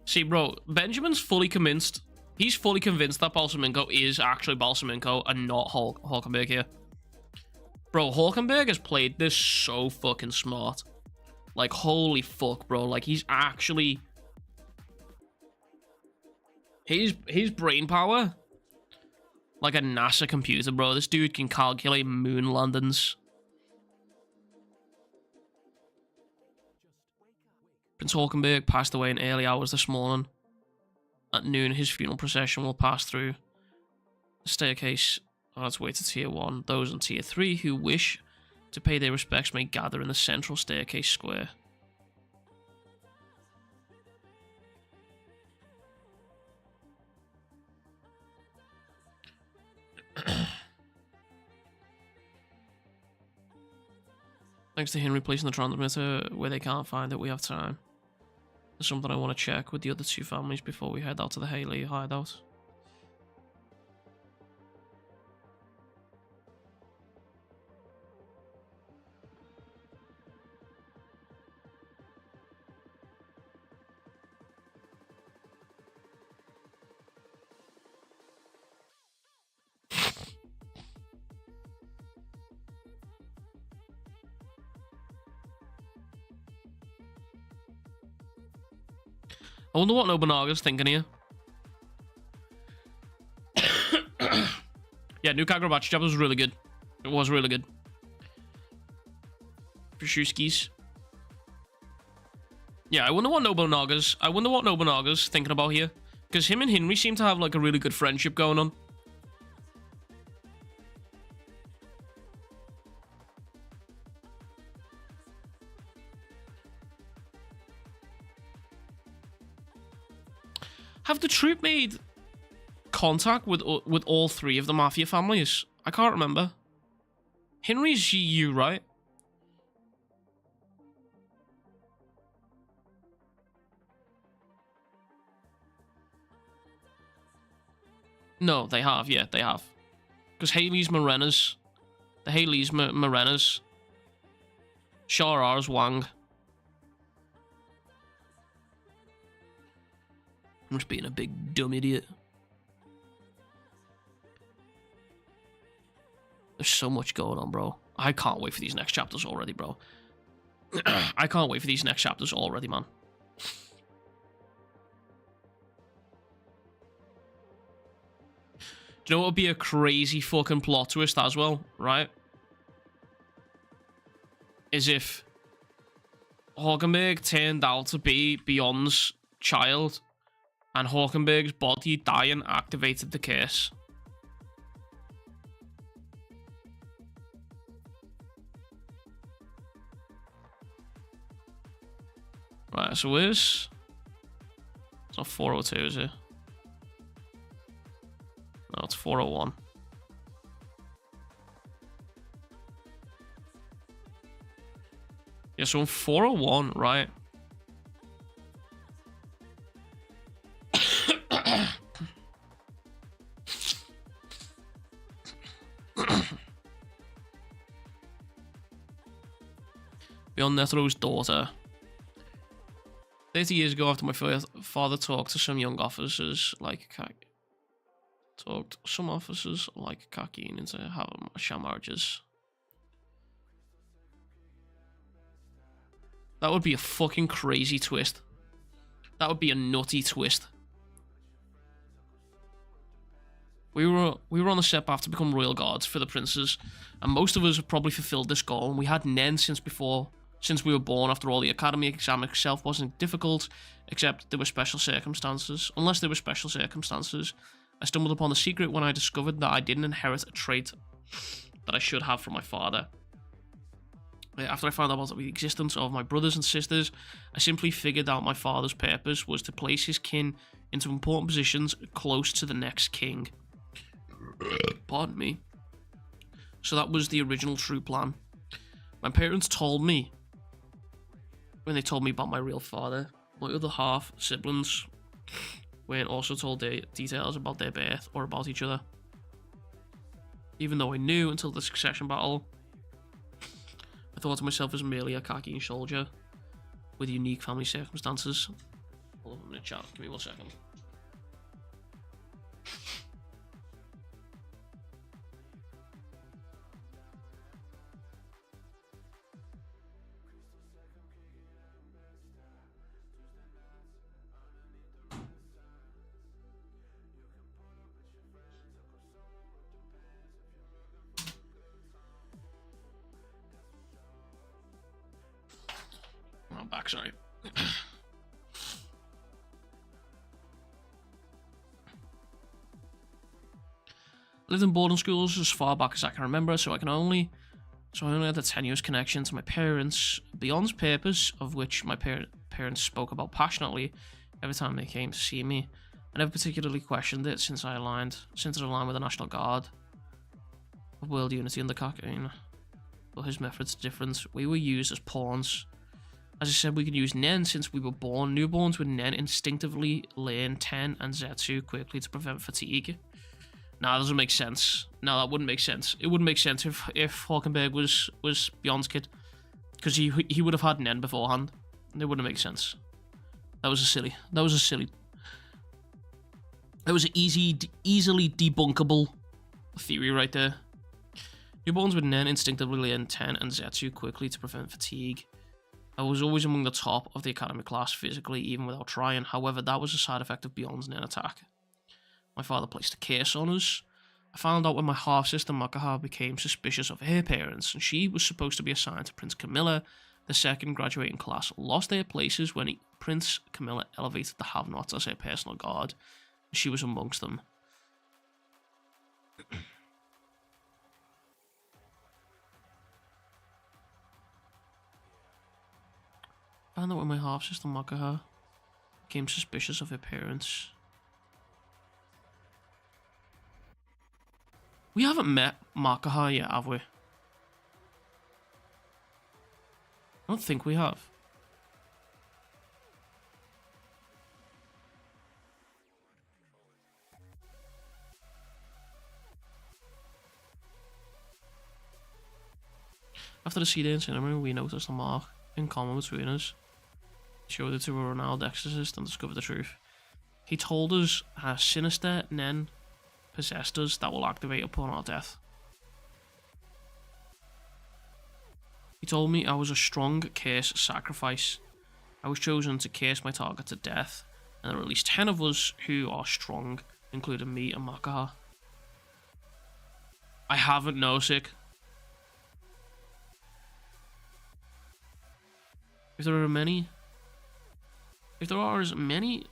See, bro, Benjamin's fully convinced. He's fully convinced that Balsaminko is actually Balsaminko and not Hulkenberg here. Bro, Hulkenberg has played this so fucking smart. Like, holy fuck, bro. Like, he's actually... His brain power... Like a NASA computer, bro. This dude can calculate moon landings. Prince Hulkenberg passed away in early hours this morning. At noon, his funeral procession will pass through the staircase on its way to Tier 1. Those on Tier 3 who wish to pay their respects may gather in the central staircase square. Thanks to Henry placing the transmitter where they can't find it, we have time. There's something I want to check with the other two families before we head out to the Haley hideout. I wonder what Nobunaga's thinking here. Yeah, new Kagurabachi chapter was really good. It was really good. For Shuskis. Yeah, I wonder what Nobunaga's thinking about here. Because him and Henry seem to have like a really good friendship going on. Have the Troupe made contact with all three of the Mafia families? I can't remember. Henry's GU, right? No, they have. Yeah, they have. Because Haley's Morena's. The Haley's Morena's. Sharar's Wang. I'm just being a big dumb idiot. There's so much going on, bro. I can't wait for these next chapters already, bro. I can't wait for these next chapters already, man. Do you know what would be a crazy fucking plot twist as well, right? Is if Hulkenberg turned out to be Beyond's child and Hulkenberg's body dying activated the curse. Right, so where's... It's not 402, is it? No, it's 401. Yeah, so in 401, right? Beyond Nethero's daughter. 30 years ago, after my father talked to some young officers like Kakin into having sham marriages. That would be a fucking crazy twist. That would be a nutty twist. We were on the set path to become royal guards for the princes, and most of us have probably fulfilled this goal, and we had Nen since we were born. After all, the academy exam itself wasn't difficult, except there were special circumstances. Unless there were special circumstances, I stumbled upon the secret when I discovered that I didn't inherit a trait that I should have from my father. After I found out about the existence of my brothers and sisters, I simply figured out my father's purpose was to place his kin into important positions close to the next king. Pardon me. So that was the original true plan. My parents told me, when they told me about my real father, my other half siblings weren't also told their details about their birth or about each other. Even though I knew until the succession battle, I thought of myself as merely a khaki soldier with unique family circumstances. Hold on, I'm gonna chat. Give me 1 second. I'm back, sorry. I lived in boarding schools as far back as I can remember, so I only had a tenuous connection to my parents, beyond purpose, of which my parents spoke about passionately every time they came to see me. I never particularly questioned it since I aligned with the National Guard of World Unity under Kakune. But his methods are different. We were used as pawns. As I said, we could use Nen since we were born. Newborns with Nen instinctively learn Ten and Zetsu quickly to prevent fatigue. Nah, that doesn't make sense. No, that wouldn't make sense. It wouldn't make sense if Hawkenberg was Beyond's kid, because he would have had Nen beforehand. It wouldn't make sense. That was an easily debunkable theory right there. Newborns with Nen instinctively learn Ten and Zetsu quickly to prevent fatigue. I was always among the top of the academy class physically, even without trying. However, that was a side effect of Beyond's Nen attack. My father placed a curse on us. I found out when my half-sister Makaha became suspicious of her parents, and she was supposed to be assigned to Prince Camilla. The second graduating class lost their places when Prince Camilla elevated the have-nots as her personal guard. She was amongst them. I found out when my half-sister Makaha became suspicious of her parents. We haven't met Makaha yet, have we? I don't think we have. After the C-Day ceremony, we noticed a mark in common between us. He showed it to a renowned exorcist and discovered the truth. He told us a sinister Nen possessed us that will activate upon our death. He told me I was a strong curse sacrifice. I was chosen to curse my target to death, and there are at least 10 of us who are strong, including me and Makaha. I haven't Sick. If there are as many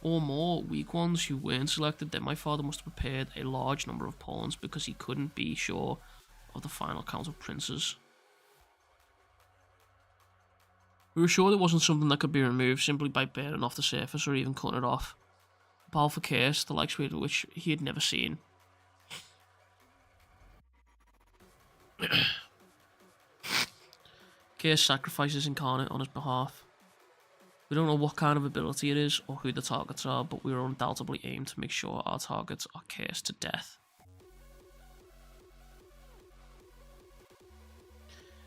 or more weak ones who weren't selected, then my father must have prepared a large number of pawns because he couldn't be sure of the final count of princes. We were sure it wasn't something that could be removed simply by burning off the surface or even cutting it off. A powerful curse, the likes of which he had never seen. Curse sacrifices incarnate on his behalf. We don't know what kind of ability it is or who the targets are, but we are undoubtedly aimed to make sure our targets are cursed to death.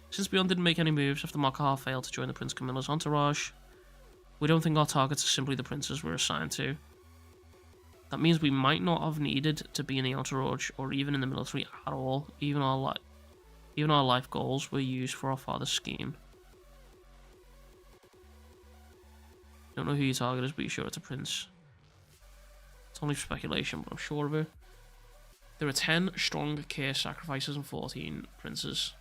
Since Beyond didn't make any moves after Makaha failed to join the Prince Camilla's entourage, we don't think our targets are simply the princes we're assigned to. That means we might not have needed to be in the entourage or even in the military at all. Even our life goals were used for our father's scheme. Don't know who your target is, but you're sure it's a prince. It's only speculation, but I'm sure of it. There are 10 strong curse sacrifices and 14 princes.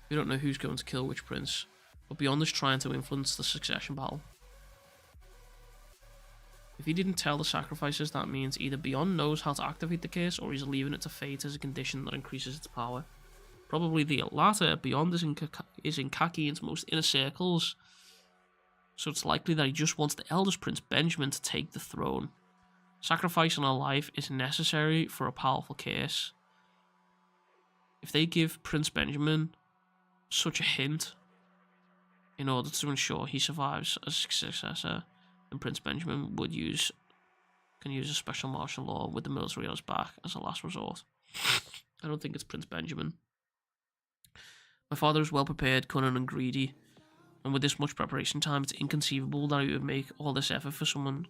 We don't know who's going to kill which prince, but beyond this trying to influence the succession battle. If he didn't tell the sacrifices, that means either Beyond knows how to activate the curse, or he's leaving it to fate as a condition that increases its power. Probably the latter. Beyond is in Kaki's most inner circles, so it's likely that he just wants the eldest prince, Benjamin, to take the throne. Sacrificing a life is necessary for a powerful curse. If they give Prince Benjamin such a hint in order to ensure he survives as successor, then Prince Benjamin can use a special martial law with the military on his back as a last resort. I don't think it's Prince Benjamin. My father is well prepared, cunning and greedy, and with this much preparation time, it's inconceivable that he would make all this effort for someone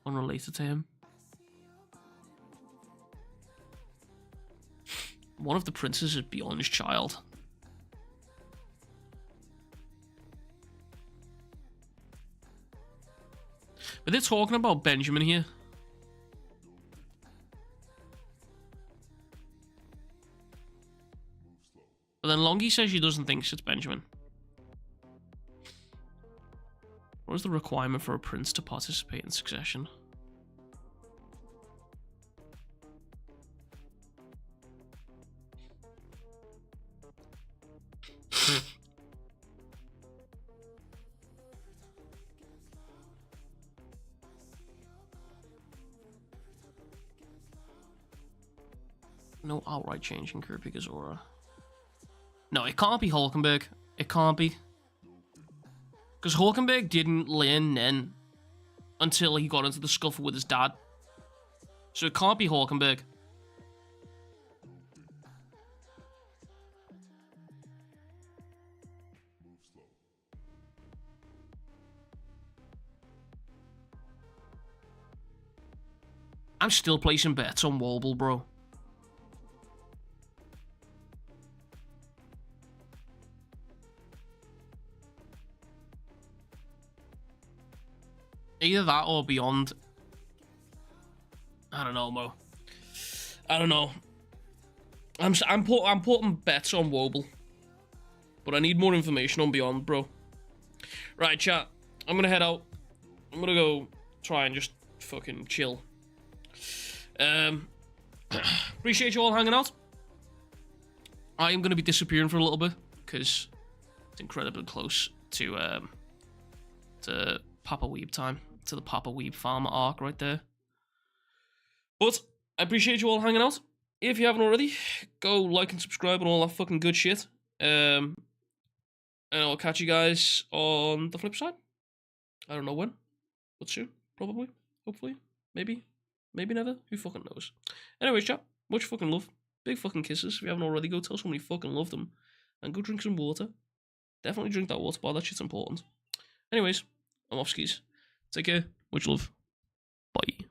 unrelated to him. One of the princes is Beyond's child. But they're talking about Benjamin here. But then Longy says she doesn't think it's Benjamin. What is the requirement for a prince to participate in succession? No outright change in Kurapika's aura. No, it can't be Hulkenberg. It can't be. Because Hulkenberg didn't learn Nen until he got into the scuffle with his dad. So it can't be Hulkenberg. I'm still placing bets on Wobble, bro. Either that or Beyond. I don't know, Mo. I don't know. I'm putting bets on Wobble, but I need more information on Beyond, bro. Right, chat. I'm gonna head out. I'm gonna go try and just fucking chill. Appreciate you all hanging out. I am gonna be disappearing for a little bit because it's incredibly close to Papa Weeb time, to the Papa Weeb farmer arc right there. But I appreciate you all hanging out. If you haven't already, go like and subscribe and all that fucking good shit. And I'll catch you guys on the flip side. I don't know when, but soon, probably, hopefully, maybe never. Who fucking knows? Anyways, chat, much fucking love. Big fucking kisses. If you haven't already, go tell someone you fucking love them. And go drink some water. Definitely drink that water bar, that shit's important. Anyways, I'm off skis. Take care. Much love. Bye.